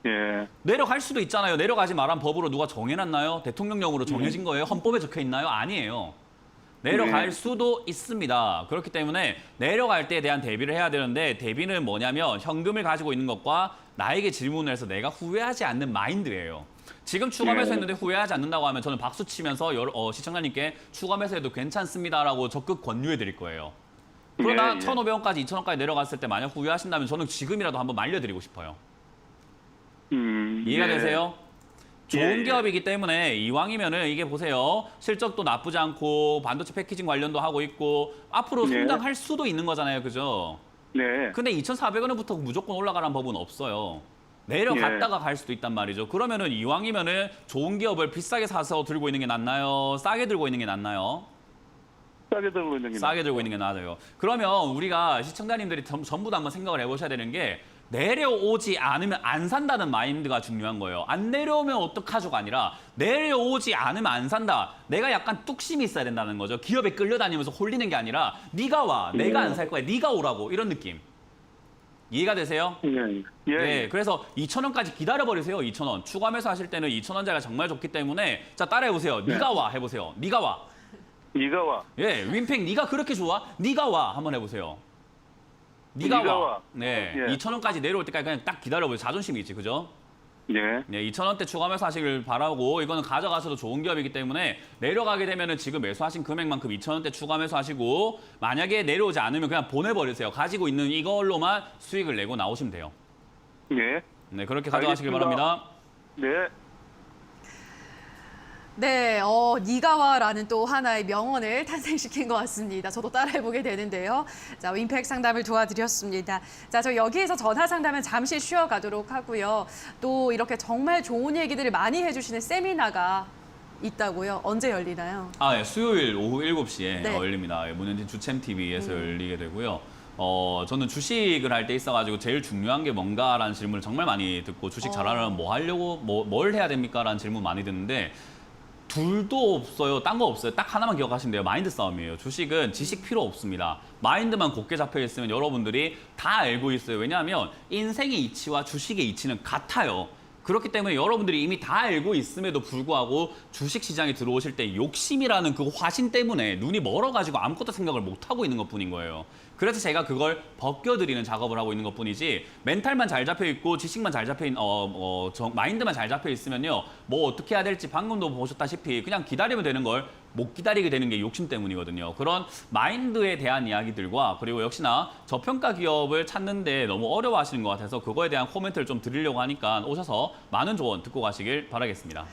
예. 내려갈 수도 있잖아요. 내려가지 말란 법으로 누가 정해놨나요? 대통령령으로 정해진 거예요? 헌법에 적혀 있나요? 아니에요. 내려갈 네. 수도 있습니다. 그렇기 때문에 내려갈 때에 대한 대비를 해야 되는데 대비는 뭐냐면 현금을 가지고 있는 것과 나에게 질문을 해서 내가 후회하지 않는 마인드예요. 지금 추가 네. 매수했는데 후회하지 않는다고 하면 저는 박수 치면서 시청자님께 추가 매수해도 괜찮습니다라고 적극 권유해 드릴 거예요. 그러나 예, 예. 1,500원까지 2,000원까지 내려갔을 때 만약 후회하신다면 저는 지금이라도 한번 말려드리고 싶어요. 이해가 예. 되세요? 좋은 예. 기업이기 때문에 이왕이면은 이게 보세요. 실적도 나쁘지 않고 반도체 패키징 관련도 하고 있고 앞으로 네. 성장할 수도 있는 거잖아요. 그죠? 네. 근데 2,400원부터 무조건 올라가라는 법은 없어요. 내려갔다가 갈 수도 있단 말이죠. 그러면은 이왕이면은 좋은 기업을 비싸게 사서 들고 있는 게 낫나요? 싸게 들고 있는 게 낫나요? 싸게 들고 있는 게 싸게 들고 있는 게 나아요. 그러면 우리가 시청자님들이 전부 다 한번 생각을 해보셔야 되는 게 내려오지 않으면 안 산다는 마인드가 중요한 거예요. 안 내려오면 어떡하죠가 아니라 내려오지 않으면 안 산다. 내가 약간 뚝심이 있어야 된다는 거죠. 기업에 끌려다니면서 홀리는 게 아니라 네가 와, 내가 안 살 거야, 네가 오라고 이런 느낌. 이해가 되세요? 예. 예. 네, 그래서 2,000원까지 기다려버리세요. 2,000원. 추가 매수하실 때는 2,000원짜리가 정말 좋기 때문에 자 따라해보세요. 네. 네가 와 해보세요. 네가 와. 네가 와. 예, 윈팩 네가 그렇게 좋아? 네가 와 한번 해보세요. 네가 네가 와. 와. 네, 예. 2,000원까지 내려올 때까지 그냥 딱 기다려보세요. 자존심이 있지, 그죠? 예. 네, 2,000원대 추가 매수하시길 바라고 이거는 가져가셔도 좋은 기업이기 때문에 내려가게 되면은 지금 매수하신 금액만큼 2,000원대 추가 매수하시고 만약에 내려오지 않으면 그냥 보내버리세요. 가지고 있는 이걸로만 수익을 내고 나오시면 돼요. 예. 네, 그렇게 가져가시길 알겠습니다. 바랍니다. 네. 네, 니가 와라는 또 하나의 명언을 탄생시킨 것 같습니다. 저도 따라해보게 되는데요. 자, 윈팩 상담을 도와드렸습니다. 자, 저 여기에서 전화 상담은 잠시 쉬어가도록 하고요. 또 이렇게 정말 좋은 얘기들을 많이 해주시는 세미나가 있다고요. 언제 열리나요? 네, 수요일 오후 7시에 네. 열립니다. 문현진 주챔TV에서 열리게 되고요. 저는 주식을 할 때 있어가지고 제일 중요한 게 뭔가라는 질문을 정말 많이 듣고 주식 잘하려면 뭐 하려고, 뭘 해야 됩니까? 라는 질문 많이 듣는데 둘도 없어요. 딴 거 없어요. 딱 하나만 기억하시면 돼요. 마인드 싸움이에요. 주식은 지식 필요 없습니다. 마인드만 곧게 잡혀 있으면 여러분들이 다 알고 있어요. 왜냐하면 인생의 이치와 주식의 이치는 같아요. 그렇기 때문에 여러분들이 이미 다 알고 있음에도 불구하고 주식 시장에 들어오실 때 욕심이라는 그 화신 때문에 눈이 멀어가지고 아무것도 생각을 못하고 있는 것뿐인 거예요. 그래서 제가 그걸 벗겨드리는 작업을 하고 있는 것뿐이지 멘탈만 잘 잡혀 있고 지식만 잘 잡혀 있는 마인드만 잘 잡혀 있으면요 뭐 어떻게 해야 될지 방금도 보셨다시피 그냥 기다리면 되는 걸 못 기다리게 되는 게 욕심 때문이거든요. 그런 마인드에 대한 이야기들과 그리고 역시나 저평가 기업을 찾는데 너무 어려워하시는 것 같아서 그거에 대한 코멘트를 좀 드리려고 하니까 오셔서 많은 조언 듣고 가시길 바라겠습니다.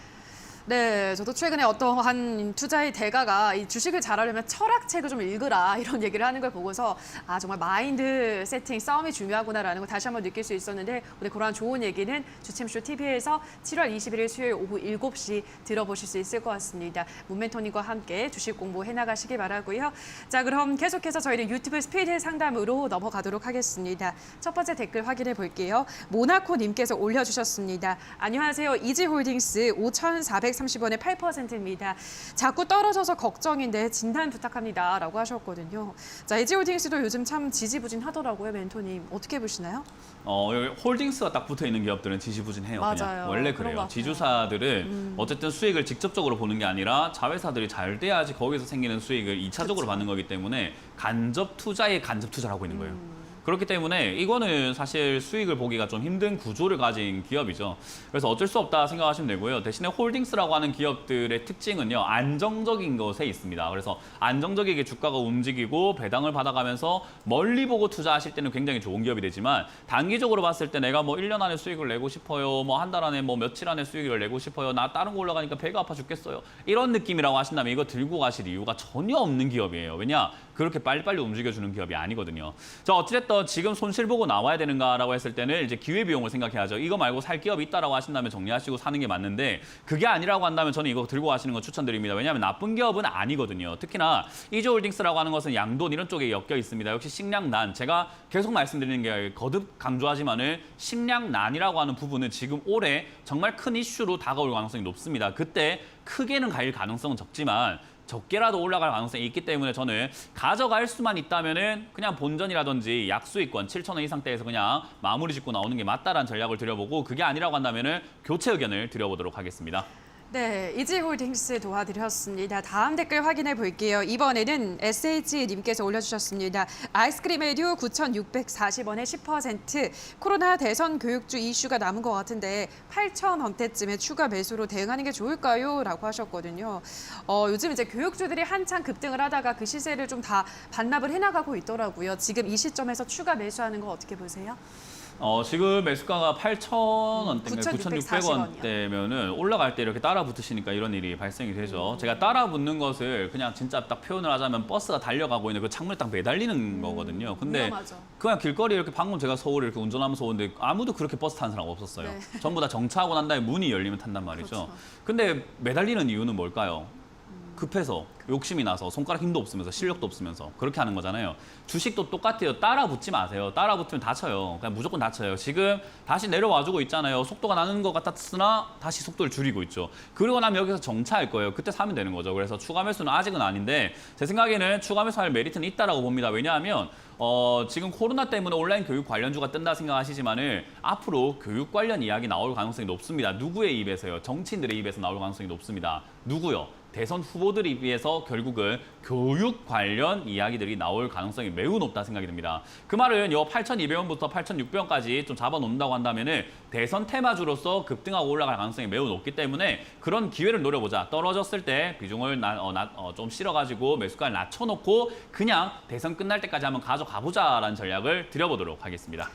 네, 저도 최근에 어떠한 투자의 대가가 이 주식을 잘하려면 철학책을 좀 읽으라 이런 얘기를 하는 걸 보고서 아 정말 마인드 세팅 싸움이 중요하구나라는 걸 다시 한번 느낄 수 있었는데 오늘 그러한 좋은 얘기는 주챔쇼 TV에서 7월 21일 수요일 오후 7시 들어보실 수 있을 것 같습니다. 문멘토님과 함께 주식 공부해 나가시기 바라고요. 자, 그럼 계속해서 저희는 유튜브 스피드 상담으로 넘어가도록 하겠습니다. 첫 번째 댓글 확인해 볼게요. 모나코님께서 올려주셨습니다. 안녕하세요. 이지홀딩스 5,430원에 8%입니다. 자꾸 떨어져서 걱정인데 진단 부탁합니다. 라고 하셨거든요. 자, 이지홀딩스도 요즘 참 지지부진하더라고요. 멘토님. 어떻게 보시나요? 여기 홀딩스가 딱 붙어 있는 기업들은 지지부진해요. 맞아요. 그냥 원래 그런 그래요. 것 같아요. 지주사들은 어쨌든 수익을 직접적으로 보는 게 아니라 자회사들이 잘 돼야지 거기서 생기는 수익을 2차적으로 그쵸. 받는 거기 때문에 간접 투자에 간접 투자를 하고 있는 거예요. 그렇기 때문에 이거는 사실 수익을 보기가 좀 힘든 구조를 가진 기업이죠. 그래서 어쩔 수 없다 생각하시면 되고요. 대신에 홀딩스라고 하는 기업들의 특징은요. 안정적인 것에 있습니다. 그래서 안정적이게 주가가 움직이고 배당을 받아가면서 멀리 보고 투자하실 때는 굉장히 좋은 기업이 되지만 단기적으로 봤을 때 내가 뭐 1년 안에 수익을 내고 싶어요. 뭐 한 달 안에 뭐 며칠 안에 수익을 내고 싶어요. 나 다른 거 올라가니까 배가 아파 죽겠어요. 이런 느낌이라고 하신다면 이거 들고 가실 이유가 전혀 없는 기업이에요. 왜냐? 그렇게 빨리빨리 움직여주는 기업이 아니거든요. 자, 어찌됐든 지금 손실 보고 나와야 되는가라고 했을 때는 이제 기회비용을 생각해야죠. 이거 말고 살 기업이 있다라고 하신다면 정리하시고 사는 게 맞는데 그게 아니라고 한다면 저는 이거 들고 가시는 거 추천드립니다. 왜냐하면 나쁜 기업은 아니거든요. 특히나 이지홀딩스라고 하는 것은 양돈 이런 쪽에 엮여 있습니다. 역시 식량난, 제가 계속 말씀드리는 게 거듭 강조하지만은 식량난이라고 하는 부분은 지금 올해 정말 큰 이슈로 다가올 가능성이 높습니다. 그때 크게는 갈 가능성은 적지만 적게라도 올라갈 가능성이 있기 때문에 저는 가져갈 수만 있다면은 그냥 본전이라든지 약수익권 7,000원 이상대에서 그냥 마무리 짓고 나오는 게 맞다라는 전략을 드려보고 그게 아니라고 한다면은 교체 의견을 드려보도록 하겠습니다. 네, 이지홀딩스 도와드렸습니다. 다음 댓글 확인해 볼게요. 이번에는 SH님께서 올려주셨습니다. 아이스크림 에듀 9,640원에 10%. 코로나 대선 교육주 이슈가 남은 것 같은데 8,000원대쯤에 추가 매수로 대응하는 게 좋을까요? 라고 하셨거든요. 요즘 이제 교육주들이 한창 급등을 하다가 그 시세를 좀 다 반납을 해나가고 있더라고요. 지금 이 시점에서 추가 매수하는 거 어떻게 보세요? 지금 매수가가 8,000원대인가 9,640원 9,600원대면은 올라갈 때 이렇게 따라 붙으시니까 이런 일이 발생이 되죠. 제가 따라 붙는 것을 그냥 진짜 딱 표현을 하자면 버스가 달려가고 있는 그 창문에 딱 매달리는 거거든요. 근데 위험하죠. 그냥 길거리 이렇게 방금 제가 서울을 이렇게 운전하면서 오는데 아무도 그렇게 버스 타는 사람 없었어요. 네. 전부 다 정차하고 난 다음에 문이 열리면 탄단 말이죠. 그렇죠. 근데 매달리는 이유는 뭘까요? 급해서 욕심이 나서 손가락 힘도 없으면서 실력도 없으면서 그렇게 하는 거잖아요. 주식도 똑같아요. 따라 붙지 마세요. 따라 붙으면 다쳐요. 그냥 무조건 다쳐요. 지금 다시 내려와주고 있잖아요. 속도가 나는 것 같았으나 다시 속도를 줄이고 있죠. 그리고 나면 여기서 정차할 거예요. 그때 사면 되는 거죠. 그래서 추가 매수는 아직은 아닌데 제 생각에는 추가 매수할 메리트는 있다라고 봅니다. 왜냐하면 지금 코로나 때문에 온라인 교육 관련주가 뜬다 생각하시지만은 앞으로 교육 관련 이야기 나올 가능성이 높습니다. 누구의 입에서요? 정치인들의 입에서 나올 가능성이 높습니다. 누구요? 대선 후보들에 비해서 결국은 교육 관련 이야기들이 나올 가능성이 매우 높다 생각이 듭니다. 그 말은 요 8,200원부터 8,600원까지 좀 잡아놓는다고 한다면은 대선 테마주로서 급등하고 올라갈 가능성이 매우 높기 때문에 그런 기회를 노려보자. 떨어졌을 때 비중을 좀 실어가지고 매수가를 낮춰놓고 그냥 대선 끝날 때까지 한번 가져가보자라는 전략을 드려보도록 하겠습니다.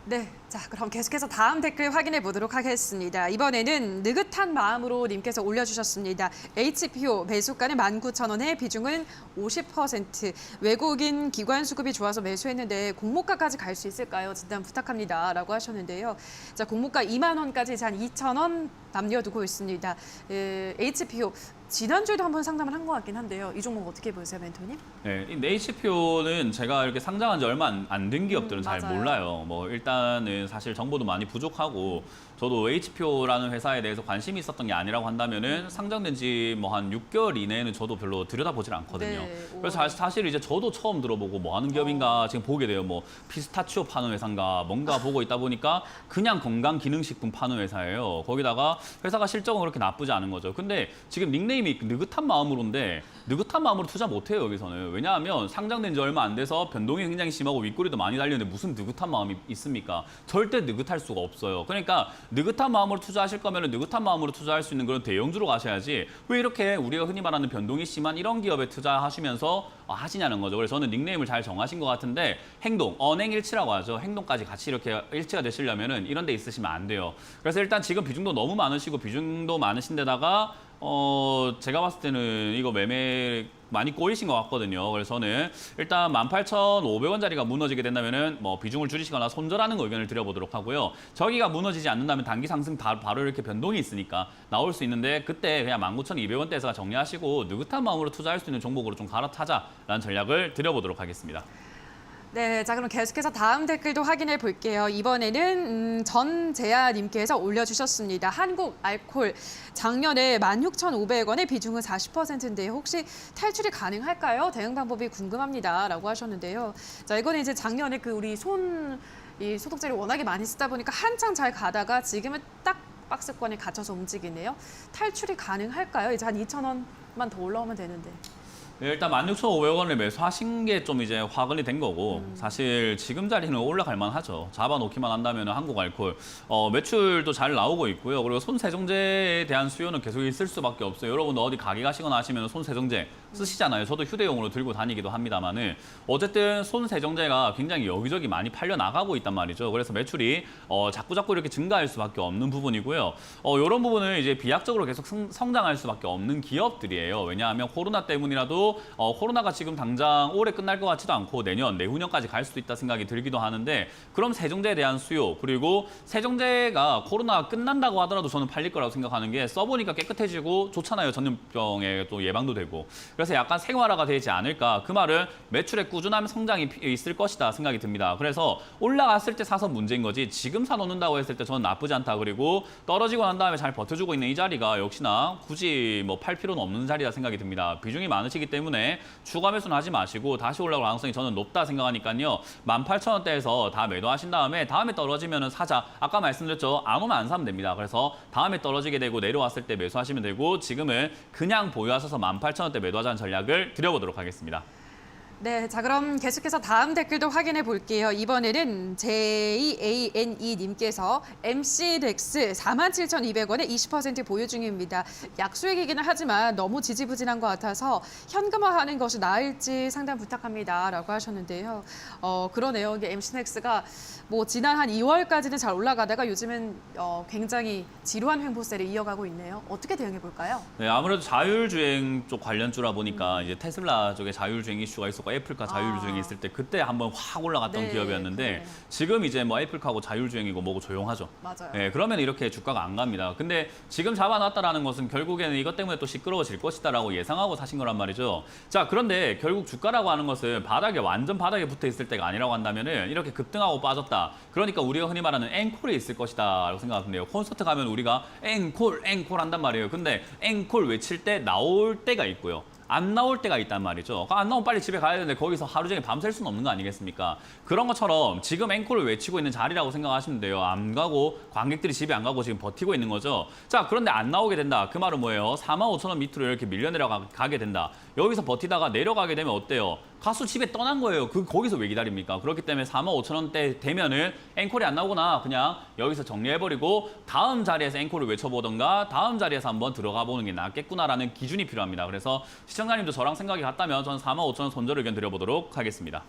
네, 자 그럼 계속해서 다음 댓글 확인해 보도록 하겠습니다. 이번에는 느긋한 마음으로 님께서 올려주셨습니다. HPO 매수가는 19,000원에 비중은 50%. 외국인 기관 수급이 좋아서 매수했는데 공모가까지 갈 수 있을까요? 진단 부탁합니다. 라고 하셨는데요. 자 공모가 2만 원까지 한 2,000원 남겨두고 있습니다. HPO 지난주에도 한번 상담을 한 것 같긴 한데요. 이 종목 어떻게 보세요, 멘토님? 네, 이 HPO는 제가 이렇게 상장한 지 얼마 안 된 기업들은 잘 맞아요. 몰라요. 뭐 일단은 사실 정보도 많이 부족하고 저도 HPO라는 회사에 대해서 관심이 있었던 게 아니라고 한다면은 상장된 지 뭐 한 6개월 이내에는 저도 별로 들여다보질 않거든요. 네, 그래서 사실 이제 저도 처음 들어보고 뭐 하는 기업인가 지금 보게 돼요. 뭐 피스타치오 파는 회사인가 뭔가 보고 있다 보니까 그냥 건강기능식품 파는 회사예요. 거기다가 회사가 실적은 그렇게 나쁘지 않은 거죠. 근데 지금 닉네임이 느긋한 마음으로인데 느긋한 마음으로 투자 못해요, 여기서는. 왜냐하면 상장된 지 얼마 안 돼서 변동이 굉장히 심하고 윗꼬리도 많이 달리는데 무슨 느긋한 마음이 있습니까? 절대 느긋할 수가 없어요. 그러니까 느긋한 마음으로 투자하실 거면 느긋한 마음으로 투자할 수 있는 그런 대형주로 가셔야지 왜 이렇게 우리가 흔히 말하는 변동이 심한 이런 기업에 투자하시면서 하시냐는 거죠. 그래서 저는 닉네임을 잘 정하신 것 같은데 행동, 언행일치라고 하죠. 행동까지 같이 이렇게 일치가 되시려면은 이런 데 있으시면 안 돼요. 그래서 일단 지금 비중도 너무 많은 많으시고 비중도 많으신데다가 제가 봤을 때는 이거 매매 많이 꼬이신 것 같거든요. 그래서 저는 일단 18,500원짜리가 무너지게 된다면은 뭐 비중을 줄이시거나 손절하는 의견을 드려보도록 하고요. 저기가 무너지지 않는다면 단기 상승 바로 이렇게 변동이 있으니까 나올 수 있는데 그때 그냥 19,200원대에서 정리하시고 느긋한 마음으로 투자할 수 있는 종목으로 좀 갈아타자라는 전략을 드려보도록 하겠습니다. 네, 자 그럼 계속해서 다음 댓글도 확인해 볼게요. 이번에는 전재아님께서 올려주셨습니다. 한국 알콜 작년에 16,500원의 비중은 40%인데 혹시 탈출이 가능할까요? 대응 방법이 궁금합니다라고 하셨는데요. 자 이거는 이제 작년에 그 우리 이 소독제를 워낙에 많이 쓰다 보니까 한창 잘 가다가 지금은 딱 박스권에 갇혀서 움직이네요. 탈출이 가능할까요? 이제 한 2,000원만 더 올라오면 되는데. 네, 일단 16,500원을 매수하신 게 좀 이제 화근이 된 거고 사실 지금 자리는 올라갈 만하죠. 잡아놓기만 한다면 한국 알콜 매출도 잘 나오고 있고요. 그리고 손세정제에 대한 수요는 계속 있을 수밖에 없어요. 여러분 어디 가게 가시거나 하시면 손세정제 쓰시잖아요. 저도 휴대용으로 들고 다니기도 합니다만은 어쨌든 손세정제가 굉장히 여기저기 많이 팔려 나가고 있단 말이죠. 그래서 매출이 자꾸 이렇게 증가할 수밖에 없는 부분이고요. 이런 부분을 이제 비약적으로 계속 성장할 수밖에 없는 기업들이에요. 왜냐하면 코로나 때문이라도 코로나가 지금 당장 올해 끝날 것 같지도 않고 내후년까지 갈 수도 있다 생각이 들기도 하는데 그럼 세정제에 대한 수요 그리고 세정제가 코로나가 끝난다고 하더라도 저는 팔릴 거라고 생각하는 게 써보니까 깨끗해지고 좋잖아요. 전염병에 또 예방도 되고 그래서 약간 생활화가 되지 않을까 그 말은 매출의 꾸준한 성장이 있을 것이다 생각이 듭니다. 그래서 올라갔을 때 사서 문제인 거지 지금 사놓는다고 했을 때 저는 나쁘지 않다. 그리고 떨어지고 난 다음에 잘 버텨주고 있는 이 자리가 역시나 굳이 뭐 팔 필요는 없는 자리다 생각이 듭니다. 비중이 많으시기 때문에 추가 매수는 하지 마시고 다시 올라올 가능성이 저는 높다 생각하니까요. 18,000원대에서 다 매도하신 다음에 떨어지면은 사자. 아까 말씀드렸죠. 안 오면 안 사면 됩니다. 그래서 다음에 떨어지게 되고 내려왔을 때 매수하시면 되고 지금은 그냥 보유하셔서 18,000원대 매도하자는 전략을 드려보도록 하겠습니다. 네, 자 그럼 계속해서 다음 댓글도 확인해 볼게요. 이번에는 JANE님께서 MC덱스 47,200원에 20% 보유 중입니다. 약수익이기는 하지만 너무 지지부진한 것 같아서 현금화하는 것이 나을지 상담 부탁합니다라고 하셨는데요. 그러네요. 이게 MC덱스가 뭐 지난 한 2월까지는 잘 올라가다가 요즘은 굉장히 지루한 횡보세를 이어가고 있네요. 어떻게 대응해 볼까요? 네, 아무래도 자율주행 쪽 관련주라 보니까 이제 테슬라 쪽에 자율주행 이슈가 있었고 애플카 자율주행이 있을 때 그때 한번 확 올라갔던 네, 기업이었는데 그러네요. 지금 이제 뭐 애플카하고 자율주행이고 뭐고 조용하죠. 맞아요. 네, 그러면 이렇게 주가가 안 갑니다. 근데 지금 잡아놨다라는 것은 결국에는 이것 때문에 또 시끄러워질 것이다라고 예상하고 사신 거란 말이죠. 자, 그런데 결국 주가라고 하는 것은 완전 바닥에 붙어 있을 때가 아니라고 한다면은 이렇게 급등하고 빠졌다. 그러니까 우리가 흔히 말하는 앵콜이 있을 것이다라고 생각하는데요. 콘서트 가면 우리가 앵콜 한단 말이에요. 근데 앵콜 외칠 때 나올 때가 있고요. 안 나올 때가 있단 말이죠. 안 나오면 빨리 집에 가야 되는데 거기서 하루 종일 밤샐 수는 없는 거 아니겠습니까? 그런 것처럼 지금 앵콜을 외치고 있는 자리라고 생각하시면 돼요. 안 가고 관객들이 집에 안 가고 지금 버티고 있는 거죠. 자, 그런데 안 나오게 된다. 그 말은 뭐예요? 45,000원 밑으로 이렇게 밀려 내려가게 된다. 여기서 버티다가 내려가게 되면 어때요? 가수 집에 떠난 거예요. 거기서 왜 기다립니까? 그렇기 때문에 45,000원대 되면은 앵콜이 안 나오거나 그냥 여기서 정리해버리고 다음 자리에서 앵콜을 외쳐보던가 다음 자리에서 한번 들어가 보는 게 낫겠구나라는 기준이 필요합니다. 그래서 시청자님도 저랑 생각이 같다면 저는 45,000원 손절 의견 드려보도록 하겠습니다.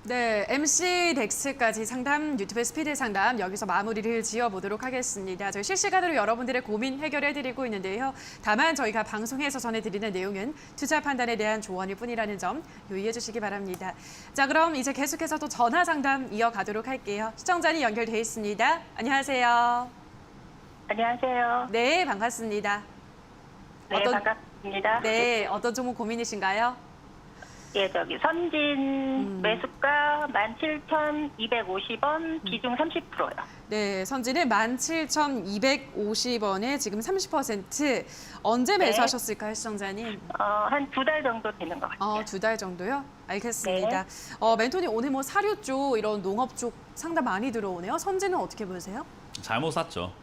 네, MC덱스까지 상담, 유튜브 스피드 상담 여기서 마무리를 지어보도록 하겠습니다. 저희 실시간으로 여러분들의 고민 해결해드리고 있는데요. 다만 저희가 방송에서 전해드리는 내용은 투자 판단에 대한 조언일 뿐이라는 점 유의해 주시기 바랍니다. 자, 그럼 이제 계속해서 또 전화 상담 이어가도록 할게요. 시청자님 연결돼 있습니다. 안녕하세요. 안녕하세요. 네, 반갑습니다. 네, 반갑습니다. 네, 어떤 종목 고민이신가요? 예, 선진 매수가 17,250원, 비중 30%요. 네, 선지는 17,250원에 지금 30%. 언제 매수하셨을까요, 시청자님? 한 2달 정도 되는 것 같아요. 2달 정도요? 알겠습니다. 멘토님 오늘 뭐 사료 쪽, 이런 농업 쪽 상담 많이 들어오네요. 선지는 어떻게 보세요? 잘못 샀죠.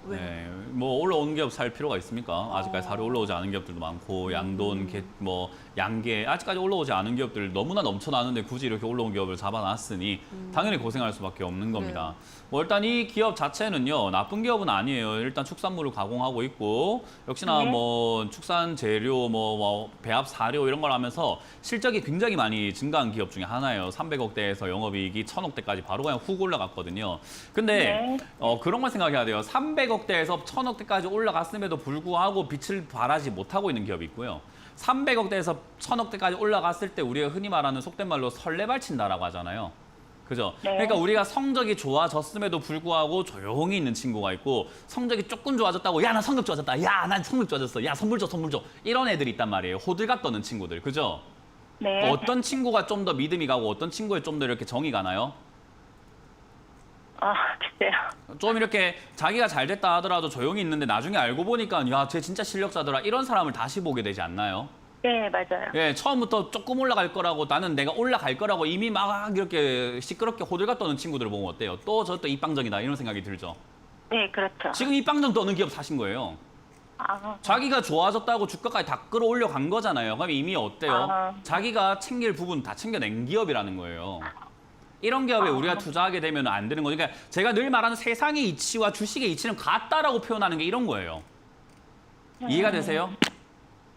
왜요? 네, 뭐 올라오는 기업 살 필요가 있습니까? 아직까지 사료 올라오지 않은 기업들도 많고 양돈, 양계 아직까지 올라오지 않은 기업들 너무나 넘쳐나는데 굳이 이렇게 올라온 기업을 잡아놨으니 당연히 고생할 수밖에 없는 겁니다. 뭐 일단 이 기업 자체는요 나쁜 기업은 아니에요. 일단 축산물을 가공하고 있고 역시나 뭐 축산 재료, 뭐 배합 사료 이런 걸 하면서 실적이 굉장히 많이 증가한 기업 중에 하나예요. 300억대에서 영업이익이 1,000억대까지 바로 그냥 훅 올라갔거든요. 근데 그런 걸 생각해야 돼요. 300억대에서 1000억대까지 올라갔음에도 불구하고 빛을 발하지 못하고 있는 기업이 있고요. 300억대에서 1000억대까지 올라갔을 때 우리가 흔히 말하는 속된 말로 설레발친다라고 하잖아요. 그죠? 네. 그러니까 우리가 성적이 좋아졌음에도 불구하고 조용히 있는 친구가 있고 성적이 조금 좋아졌다고 야, 나 성적 좋아졌다. 야, 난 성적 좋아졌어. 야, 선물 줘, 선물 줘. 이런 애들이 있단 말이에요. 호들갑 떠는 친구들. 그죠? 네. 어떤 친구가 좀 더 믿음이 가고 어떤 친구에 좀 더 이렇게 정이 가나요? 아, 글쎄요. 좀 이렇게 자기가 잘 됐다 하더라도 조용히 있는데 나중에 알고 보니까 야, 쟤 진짜 실력자더라. 이런 사람을 다시 보게 되지 않나요? 네, 맞아요. 예, 처음부터 조금 올라갈 거라고 나는 내가 올라갈 거라고 이미 막 이렇게 시끄럽게 호들갑 떠는 친구들을 보면 어때요? 또 저 또 입방정이다 이런 생각이 들죠. 네, 그렇죠. 지금 입방정 떠는 기업 사신 거예요. 아, 자기가 좋아졌다고 주가까지 다 끌어올려 간 거잖아요. 그럼 이미 어때요? 아. 자기가 챙길 부분 다 챙겨낸 기업이라는 거예요. 이런 기업에 우리가 투자하게 되면 안 되는 거니까 그러니까 제가 늘 말하는 세상의 이치와 주식의 이치는 같다라고 표현하는 게 이런 거예요. 이해가 되세요?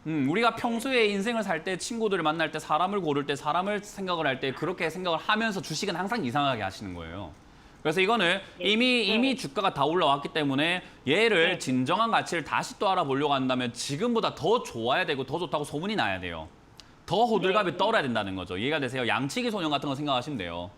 우리가 평소에 인생을 살 때 친구들을 만날 때 사람을 고를 때 사람을 생각을 할 때 그렇게 생각을 하면서 주식은 항상 이상하게 하시는 거예요. 그래서 이거는 이미 주가가 다 올라왔기 때문에 얘를 진정한 가치를 다시 또 알아보려고 한다면 지금보다 더 좋아야 되고 더 좋다고 소문이 나야 돼요. 더 호들갑이 떨어야 된다는 거죠. 이해가 되세요? 양치기 소년 같은 거 생각하시면 돼요.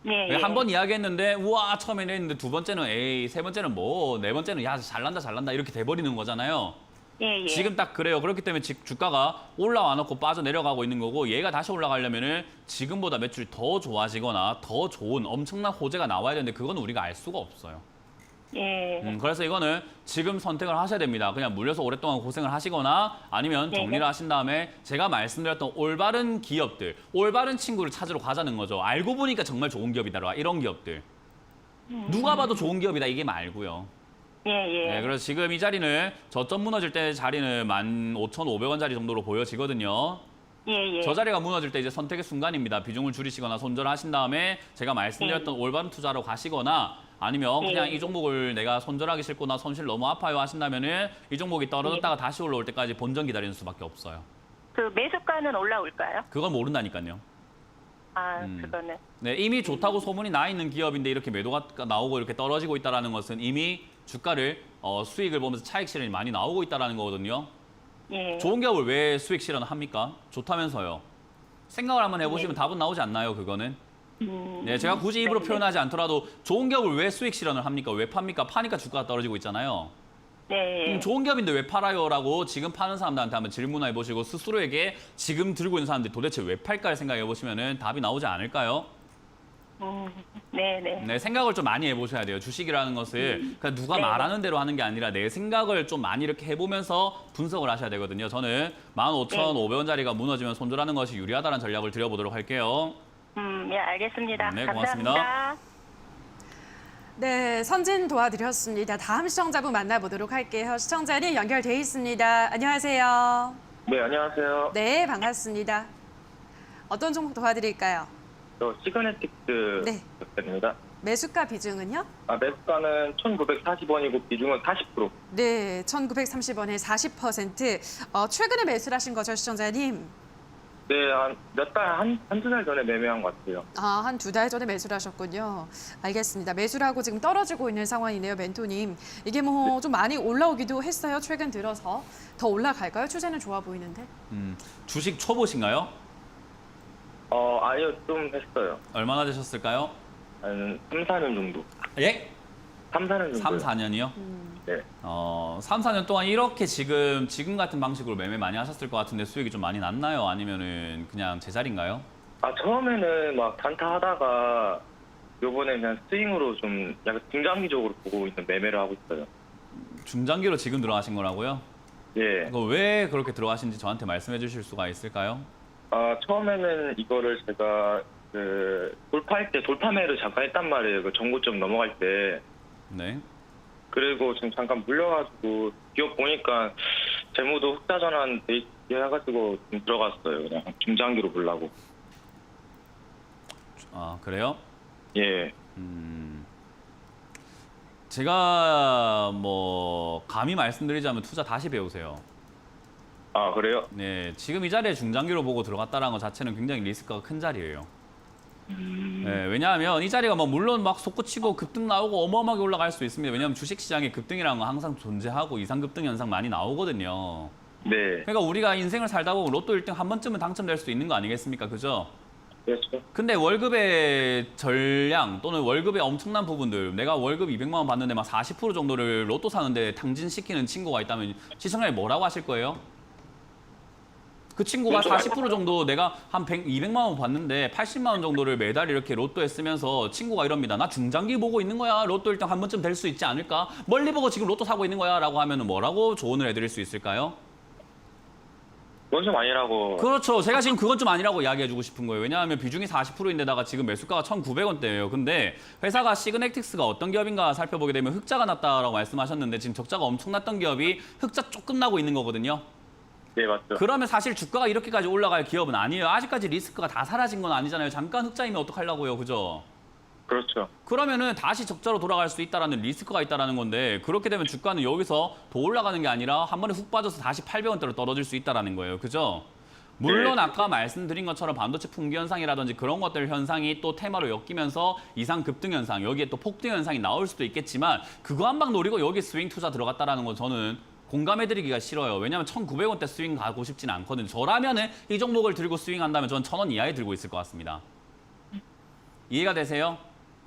예, 예. 한 번 이야기했는데 우와 처음에는 했는데 두 번째는 에이 세 번째는 뭐 네 번째는 야 잘난다 잘난다 이렇게 돼버리는 거잖아요. 예, 예. 지금 딱 그래요. 그렇기 때문에 주가가 올라와 놓고 빠져 내려가고 있는 거고 얘가 다시 올라가려면은 지금보다 매출이 더 좋아지거나 더 좋은 엄청난 호재가 나와야 되는데 그건 우리가 알 수가 없어요. 예. 그래서 이거는 지금 선택을 하셔야 됩니다. 그냥 물려서 오랫동안 고생을 하시거나 아니면 네. 정리를 하신 다음에 제가 말씀드렸던 올바른 기업들, 올바른 친구를 찾으러 가자는 거죠. 알고 보니까 정말 좋은 기업이다. 이런 기업들. 누가 봐도 좋은 기업이다 이게 말고요. 예, 예. 네, 그래서 지금 이 자리는 저점 무너질 때 자리는 15,500원짜리 정도로 보여지거든요. 예, 예. 저 자리가 무너질 때 이제 선택의 순간입니다. 비중을 줄이시거나 손절하신 다음에 제가 말씀드렸던 올바른 투자로 가시거나 아니면 그냥 이 종목을 내가 손절하기 싫고 나 손실 너무 아파요 하신다면은 이 종목이 떨어졌다가 다시 올라올 때까지 본전 기다리는 수밖에 없어요. 그 매수가는 올라올까요? 그건 모른다니까요. 아, 그거는. 네, 이미 좋다고 소문이 나 있는 기업인데 이렇게 매도가 나오고 이렇게 떨어지고 있다는 것은 이미 주가를 수익을 보면서 차익 실현이 많이 나오고 있다는 거거든요. 예. 좋은 기업을 왜 수익 실현을 합니까? 좋다면서요. 생각을 한번 해보시면 답은 나오지 않나요, 그거는? 네, 제가 굳이 입으로 표현하지 않더라도 좋은 기업을 왜 수익 실현을 합니까? 왜 팝니까? 파니까 주가가 떨어지고 있잖아요. 네. 좋은 기업인데 왜 팔아요? 라고 지금 파는 사람들한테 한번 질문해 보시고 스스로에게 지금 들고 있는 사람들이 도대체 왜 팔까를 생각해 보시면 답이 나오지 않을까요? 네, 네. 네, 생각을 좀 많이 해보셔야 돼요. 주식이라는 것을 그러니까 누가 말하는 대로 하는 게 아니라 내 생각을 좀 많이 이렇게 해보면서 분석을 하셔야 되거든요. 저는 15,500원짜리가 무너지면 손절하는 것이 유리하다는 전략을 드려보도록 할게요. 예, 알겠습니다. 네, 감사합니다. 고맙습니다. 네, 선진 도와드렸습니다. 다음 시청자분 만나보도록 할게요. 시청자님 연결돼 있습니다. 안녕하세요. 네, 안녕하세요. 네, 반갑습니다. 어떤 종목 도와드릴까요? 저 시그네틱스 네. 입니다. 매수가 비중은요? 매수가는 1,940원이고 비중은 40%. 네, 1,930원에 40%. 최근에 매수를 하신 거죠, 시청자님? 네, 한두 달 전에 매매한 것 같아요. 아, 한 2달 전에 매수를 하셨군요. 알겠습니다. 매수를 하고 지금 떨어지고 있는 상황이네요, 멘토님. 이게 뭐 좀 많이 올라오기도 했어요, 최근 들어서. 더 올라갈까요? 추세는 좋아 보이는데. 주식 초보신가요? 아니요, 좀 했어요. 얼마나 되셨을까요? 한 3, 4년 정도. 예? 3, 4년 정도. 3, 4년이요? 네. 3, 4년 동안 이렇게 지금 같은 방식으로 매매 많이 하셨을 것 같은데 수익이 좀 많이 났나요? 아니면은 그냥 제자리인가요? 처음에는 막 단타 하다가 요번에 그냥 스윙으로 좀 약간 중장기적으로 보고 있는 매매를 하고 있어요. 중장기로 지금 들어가신 거라고요? 예. 이거 왜 그렇게 들어가신지 저한테 말씀해 주실 수가 있을까요? 처음에는 이거를 제가 돌파할 때 돌파매를 잠깐 했단 말이에요. 그 정고점 넘어갈 때. 네. 그리고 지금 잠깐 물려가지고 기업 보니까 재무도 흑자 전환 돼 해가지고 좀 들어갔어요. 그냥 중장기로 보려고. 아, 그래요? 예. 제가 뭐 감히 말씀드리자면 투자 다시 배우세요. 그래요? 네, 지금 이 자리에 중장기로 보고 들어갔다는 것 자체는 굉장히 리스크가 큰 자리예요. 네, 왜냐하면 이 자리가 뭐 물론 막 솟구치고 급등 나오고 어마어마하게 올라갈 수 있습니다. 왜냐하면 주식시장에 급등이라는 건 항상 존재하고 이상급등 현상 많이 나오거든요. 네. 그러니까 우리가 인생을 살다 보면 로또 1등 한 번쯤은 당첨될 수 있는 거 아니겠습니까? 그죠? 그렇죠. 근데 월급의 전량 또는 월급의 엄청난 부분들, 내가 월급 200만 원 받는데 막 40% 정도를 로또 사는데 탕진시키는 친구가 있다면 시청자님 뭐라고 하실 거예요? 그 친구가 40% 정도 내가 한 200만 원 받는데 80만 원 정도를 매달 이렇게 로또에 쓰면서 친구가 이럽니다. 나 중장기 보고 있는 거야. 로또 1등 한 번쯤 될 수 있지 않을까? 멀리 보고 지금 로또 사고 있는 거야 라고 하면 뭐라고 조언을 해드릴 수 있을까요? 그건 좀 아니라고. 그렇죠. 제가 지금 그건 좀 아니라고 이야기해주고 싶은 거예요. 왜냐하면 비중이 40%인데다가 지금 매수가가 1,900원대예요. 근데 회사가 시그넥틱스가 어떤 기업인가 살펴보게 되면 흑자가 났다라고 말씀하셨는데 지금 적자가 엄청 났던 기업이 흑자 조금 나고 있는 거거든요. 네, 맞죠. 그러면 사실 주가가 이렇게까지 올라갈 기업은 아니에요. 아직까지 리스크가 다 사라진 건 아니잖아요. 잠깐 흑자이면 어떡하려고요. 그죠? 그렇죠. 그러면은 다시 적자로 돌아갈 수 있다라는 리스크가 있다라는 건데 그렇게 되면 주가는 여기서 더 올라가는 게 아니라 한 번에 훅 빠져서 다시 800원대로 떨어질 수 있다라는 거예요. 그죠? 물론 네. 아까 말씀드린 것처럼 반도체 풍기 현상이라든지 그런 것들 현상이 또 테마로 엮이면서 이상 급등 현상, 여기에 또 폭등 현상이 나올 수도 있겠지만 그거 한 방 노리고 여기 스윙 투자 들어갔다라는 건 저는 공감해드리기가 싫어요. 왜냐하면 1,900원대 스윙 가고 싶지는 않거든요. 저라면은 이 종목을 들고 스윙한다면 저는 1,000원 이하에 들고 있을 것 같습니다. 이해가 되세요?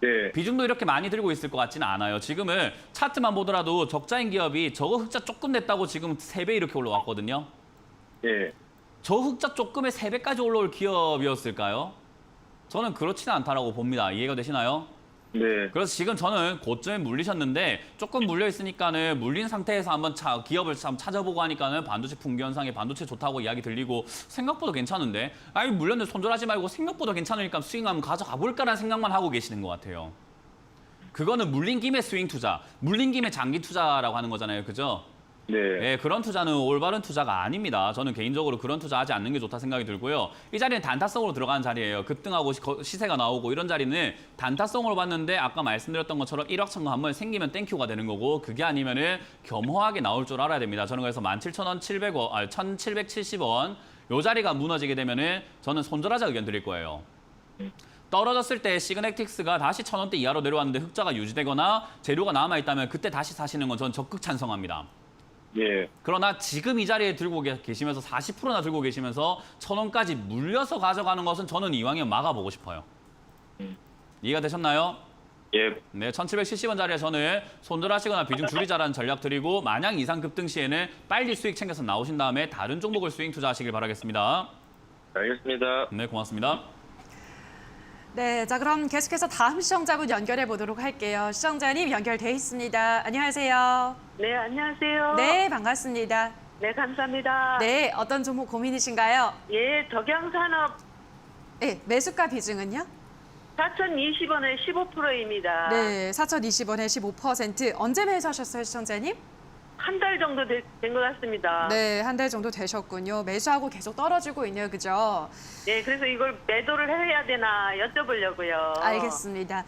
네. 비중도 이렇게 많이 들고 있을 것 같지는 않아요. 지금은 차트만 보더라도 적자인 기업이 저거 흑자 조금 냈다고 지금 3배 이렇게 올라왔거든요. 예. 저 흑자 조금에 3배까지 올라올 기업이었을까요? 저는 그렇지는 않다라고 봅니다. 이해가 되시나요? 네. 그래서 지금 저는 고점에 물리셨는데 조금 물려 있으니까는 물린 상태에서 한번 기업을 참 찾아보고 하니까는 반도체 풍기 현상에 반도체 좋다고 이야기 들리고 생각보다 괜찮은데 아니 물렸는데 손절하지 말고 생각보다 괜찮으니까 스윙 한번 가져가 볼까라는 생각만 하고 계시는 것 같아요. 그거는 물린 김에 스윙 투자, 물린 김에 장기 투자라고 하는 거잖아요. 그죠? 네. 예, 그런 투자는 올바른 투자가 아닙니다. 저는 개인적으로 그런 투자하지 않는 게 좋다 생각이 들고요. 이 자리는 단타성으로 들어가는 자리예요. 급등하고 시세가 나오고 이런 자리는 단타성으로 봤는데 아까 말씀드렸던 것처럼 1억 천금 한 번에 생기면 땡큐가 되는 거고 그게 아니면은 겸허하게 나올 줄 알아야 됩니다. 저는 그래서 17,000원, 700원, 1,770원 요 자리가 무너지게 되면은 저는 손절하자 의견 드릴 거예요. 떨어졌을 때 시그넥틱스가 다시 1,000원대 이하로 내려왔는데 흑자가 유지되거나 재료가 남아있다면 그때 다시 사시는 건 저는 적극 찬성합니다. 예. 그러나 지금 이 자리에 들고 계시면서 40%나 들고 계시면서 1,000원까지 물려서 가져가는 것은 저는 이왕이면 막아보고 싶어요. 이해가 되셨나요? 예. 네, 1,770원 자리에 저는 손절하시거나 비중 줄이자라는 전략 드리고 만약 이상 급등 시에는 빨리 수익 챙겨서 나오신 다음에 다른 종목을 스윙 투자하시길 바라겠습니다. 알겠습니다. 네, 고맙습니다. 네, 자 그럼 계속해서 다음 시청자분 연결해 보도록 할게요. 시청자님 연결돼 있습니다. 안녕하세요. 네, 안녕하세요. 네, 반갑습니다. 네, 감사합니다. 네, 어떤 종목 고민이신가요? 예, 덕양산업 네, 매수가 비중은요? 4,020원에 15%입니다. 네, 4,020원에 15%. 언제 매수하셨어요, 시청자님? 한 달 정도 된 것 같습니다. 네, 한 달 정도 되셨군요. 매수하고 계속 떨어지고 있네요, 그죠? 네, 그래서 이걸 매도를 해야 되나 여쭤보려고요. 알겠습니다.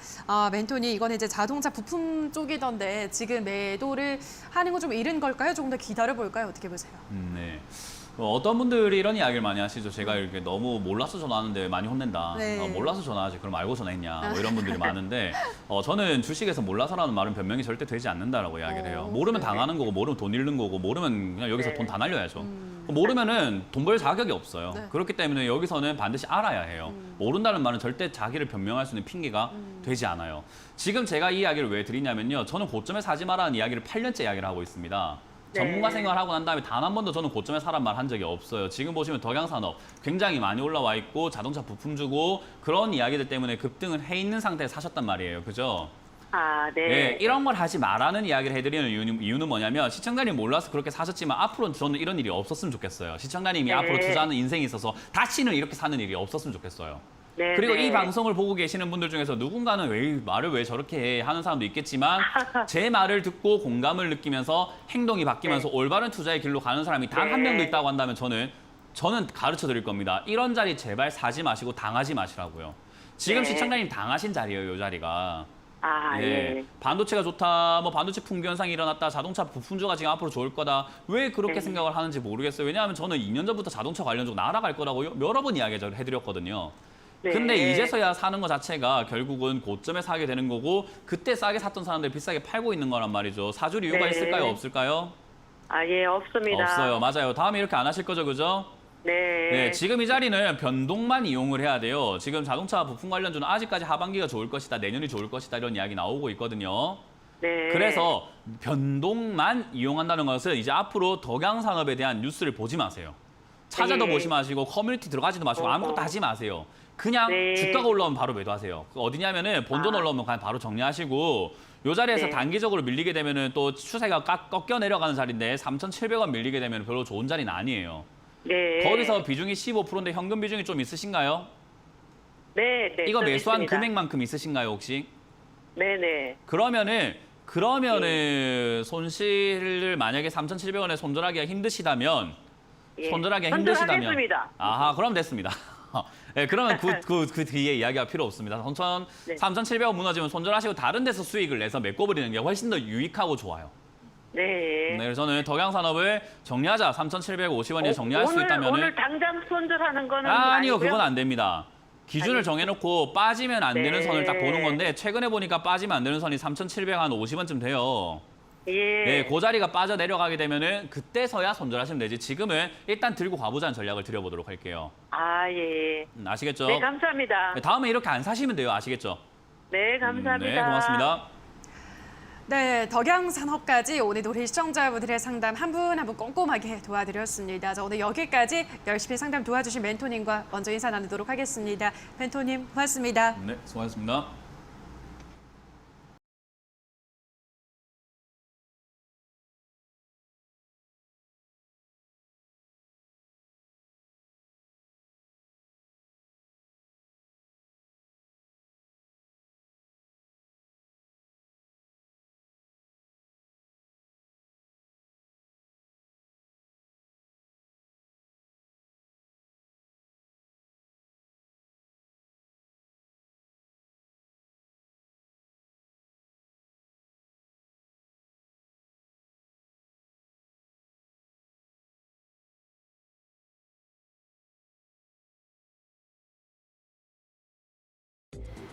멘토니 이거는 이제 자동차 부품 쪽이던데 지금 매도를 하는 거 좀 이른 걸까요? 조금 더 기다려 볼까요? 어떻게 보세요? 네. 어떤 분들이 이런 이야기를 많이 하시죠. 제가 이렇게 너무 몰라서 전화하는데 많이 혼낸다. 네. 몰라서 전화하지. 그럼 알고 전화했냐. 뭐 이런 분들이 많은데 저는 주식에서 몰라서라는 말은 변명이 절대 되지 않는다라고 이야기를 해요. 모르면 네. 당하는 거고 모르면 돈 잃는 거고 모르면 그냥 여기서 네. 돈 다 날려야죠. 모르면은 돈 벌 자격이 없어요. 네. 그렇기 때문에 여기서는 반드시 알아야 해요. 모른다는 말은 절대 자기를 변명할 수 있는 핑계가 되지 않아요. 지금 제가 이 이야기를 왜 드리냐면요. 저는 고점에 사지 마라는 이야기를 8년째 이야기를 하고 있습니다. 네. 전문가 생활하고 난 다음에 단 한 번도 저는 고점에 사란 말 한 적이 없어요. 지금 보시면 덕양산업 굉장히 많이 올라와 있고 자동차 부품 주고 그런 이야기들 때문에 급등을 해 있는 상태에 사셨단 말이에요. 그죠? 아, 네. 네, 이런 걸 하지 말라는 이야기를 해드리는 이유는 뭐냐면 시청자님 몰라서 그렇게 사셨지만 앞으로는 저는 이런 일이 없었으면 좋겠어요. 시청자님이 네. 앞으로 투자하는 인생에 있어서 다시는 이렇게 사는 일이 없었으면 좋겠어요. 네, 그리고 네. 이 방송을 보고 계시는 분들 중에서 누군가는 왜 말을 왜 저렇게 해 하는 사람도 있겠지만 제 말을 듣고 공감을 느끼면서 행동이 바뀌면서 올바른 투자의 길로 가는 사람이 단 한 네. 명도 있다고 한다면 저는 가르쳐 드릴 겁니다. 이런 자리 제발 사지 마시고 당하지 마시라고요. 지금 네. 시청자님 당하신 자리예요, 이 자리가. 아, 예. 반도체가 좋다, 뭐 반도체 풍기 현상이 일어났다, 자동차 부품주가 지금 앞으로 좋을 거다. 왜 그렇게 네. 생각을 하는지 모르겠어요. 왜냐하면 저는 2년 전부터 자동차 관련주가 날아갈 거라고 여러 번 이야기 해드렸거든요. 네. 근데 이제서야 사는 것 자체가 결국은 고점에 사게 되는 거고 그때 싸게 샀던 사람들이 비싸게 팔고 있는 거란 말이죠. 사줄 이유가 네. 있을까요? 없을까요? 아, 예, 없습니다. 없어요. 맞아요. 다음에 이렇게 안 하실 거죠, 그죠? 네. 네, 지금 이 자리는 변동만 이용을 해야 돼요. 지금 자동차 부품 관련주는 아직까지 하반기가 좋을 것이다, 내년이 좋을 것이다 이런 이야기 나오고 있거든요. 네. 그래서 변동만 이용한다는 것은 이제 앞으로 덕양산업에 대한 뉴스를 보지 마세요. 찾아도 네. 보지 마시고 커뮤니티 들어가지도 마시고 아무것도 하지 마세요. 그냥 네. 주가가 올라오면 바로 매도하세요. 어디냐면은 본전 올라오면 그냥 바로 정리하시고 요 자리에서 네. 단기적으로 밀리게 되면은 또 추세가 꺾여 내려가는 자리인데 3,700원 밀리게 되면 별로 좋은 자리는 아니에요. 네. 거기서 비중이 15%인데 현금 비중이 좀 있으신가요? 네, 네. 이거 좀 매수한 있습니다. 금액만큼 있으신가요, 혹시? 네, 네. 그러면은 손실을 만약에 3,700원에 손절하기가 힘드시다면 예. 손절하기가 힘드시다면 손절하겠습니다. 아하, 그럼 됐습니다. 네, 그러면 그 뒤에 이야기가 필요 없습니다. 네. 3,700원 무너지면 손절하시고 다른 데서 수익을 내서 메꿔버리는 게 훨씬 더 유익하고 좋아요. 네. 네, 그래서 저는 덕양산업을 정리하자. 3,750원에 정리할 수 있다면 오늘 당장 손절하는 거는 아니요, 아니고요? 그건 안 됩니다. 기준을 아니, 정해놓고 빠지면 안 되는 네. 선을 딱 보는 건데 최근에 보니까 빠지면 안 되는 선이 3,750원쯤 돼요. 예. 네, 그 자리가 빠져 내려가게 되면은 그때서야 손절하시면 되지. 지금은 일단 들고 가보자는 전략을 드려보도록 할게요. 아, 예. 아시겠죠? 네, 감사합니다. 네, 다음에 이렇게 안 사시면 돼요. 아시겠죠? 네, 감사합니다. 네, 고맙습니다. 네, 덕양산업까지 오늘도 우리 시청자분들의 상담 한 분 한 분 꼼꼼하게 도와드렸습니다. 자, 오늘 여기까지 열심히 상담 도와주신 멘토님과 먼저 인사 나누도록 하겠습니다. 멘토님, 고맙습니다. 네, 수고하셨습니다.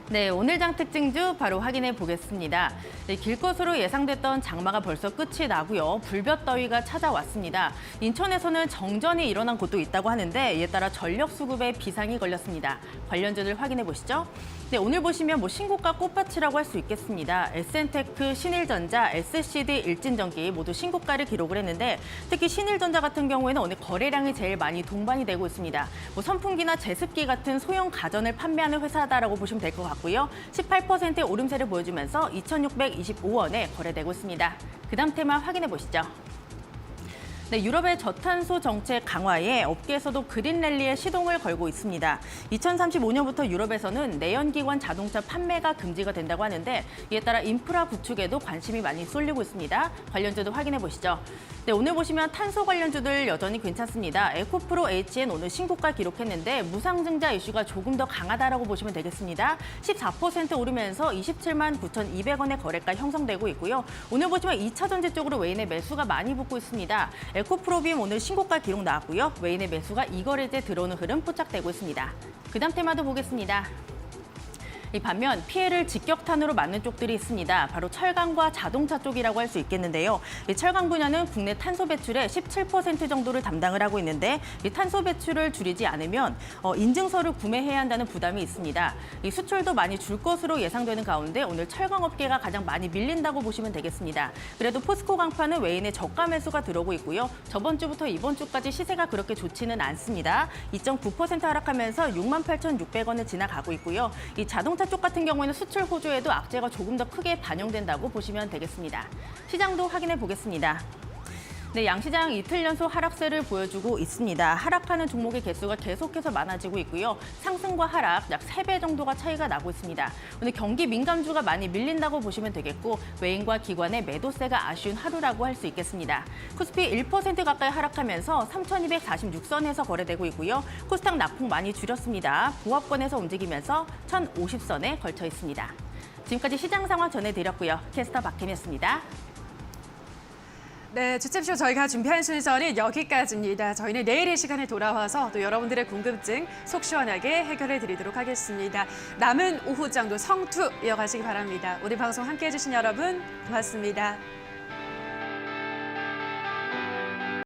네, 오늘 장 특징주 바로 확인해 보겠습니다. 네, 길 것으로 예상됐던 장마가 벌써 끝이 나고요. 불볕더위가 찾아왔습니다. 인천에서는 정전이 일어난 곳도 있다고 하는데 이에 따라 전력 수급에 비상이 걸렸습니다. 관련주들 확인해 보시죠. 네, 오늘 보시면 신고가 꽃밭이라고 할 수 있겠습니다. SN테크, 신일전자, SCD, 일진전기 모두 신고가를 기록을 했는데 특히 신일전자 같은 경우에는 오늘 거래량이 제일 많이 동반이 되고 있습니다. 선풍기나 제습기 같은 소형 가전을 판매하는 회사다라고 보시면 될 것 같고요. 18%의 오름세를 보여주면서 2,625원에 거래되고 있습니다. 그 다음 테마 확인해 보시죠. 네, 유럽의 저탄소 정책 강화에 업계에서도 그린랠리에 시동을 걸고 있습니다. 2035년부터 유럽에서는 내연기관 자동차 판매가 금지가 된다고 하는데 이에 따라 인프라 구축에도 관심이 많이 쏠리고 있습니다. 관련주도 확인해 보시죠. 네, 오늘 보시면 탄소 관련주들 여전히 괜찮습니다. 에코프로 HN 오늘 신고가 기록했는데 무상증자 이슈가 조금 더 강하다라고 보시면 되겠습니다. 14% 오르면서 27만 9,200원의 거래가 형성되고 있고요. 오늘 보시면 2차 전지 쪽으로 외인의 매수가 많이 붙고 있습니다. 에코프로빔 오늘 신고가 기록 나왔고요. 외인의 매수가 이거래제 들어오는 흐름 포착되고 있습니다. 그 다음 테마도 보겠습니다. 이 반면 피해를 직격탄으로 맞는 쪽들이 있습니다. 바로 철강과 자동차 쪽이라고 할 수 있겠는데요. 이 철강 분야는 국내 탄소 배출의 17% 정도를 담당을 하고 있는데 이 탄소 배출을 줄이지 않으면 인증서를 구매해야 한다는 부담이 있습니다. 이 수출도 많이 줄 것으로 예상되는 가운데 오늘 철강 업계가 가장 많이 밀린다고 보시면 되겠습니다. 그래도 포스코 강파는 외인의 저가 매수가 들어오고 있고요. 저번 주부터 이번 주까지 시세가 그렇게 좋지는 않습니다. 2.9% 하락하면서 68,600원을 지나가고 있고요. 이 자동차 쪽 같은 경우에는 수출 호조에도 악재가 조금 더 크게 반영된다고 보시면 되겠습니다. 시장도 확인해 보겠습니다. 네, 양시장 이틀 연속 하락세를 보여주고 있습니다. 하락하는 종목의 개수가 계속해서 많아지고 있고요. 상승과 하락 약 3배 정도가 차이가 나고 있습니다. 오늘 경기 민감주가 많이 밀린다고 보시면 되겠고 외인과 기관의 매도세가 아쉬운 하루라고 할 수 있겠습니다. 코스피 1% 가까이 하락하면서 3,246선에서 거래되고 있고요. 코스닥 낙폭 많이 줄였습니다. 보합권에서 움직이면서 1,050선에 걸쳐 있습니다. 지금까지 시장 상황 전해드렸고요. 캐스터 박혜미였습니다. 네, 주챔쇼 저희가 준비한 순서는 여기까지입니다. 저희는 내일 이 시간에 돌아와서 또 여러분들의 궁금증 속 시원하게 해결해 드리도록 하겠습니다. 남은 오후장도 성투 이어가시기 바랍니다. 오늘 방송 함께해 주신 여러분 고맙습니다.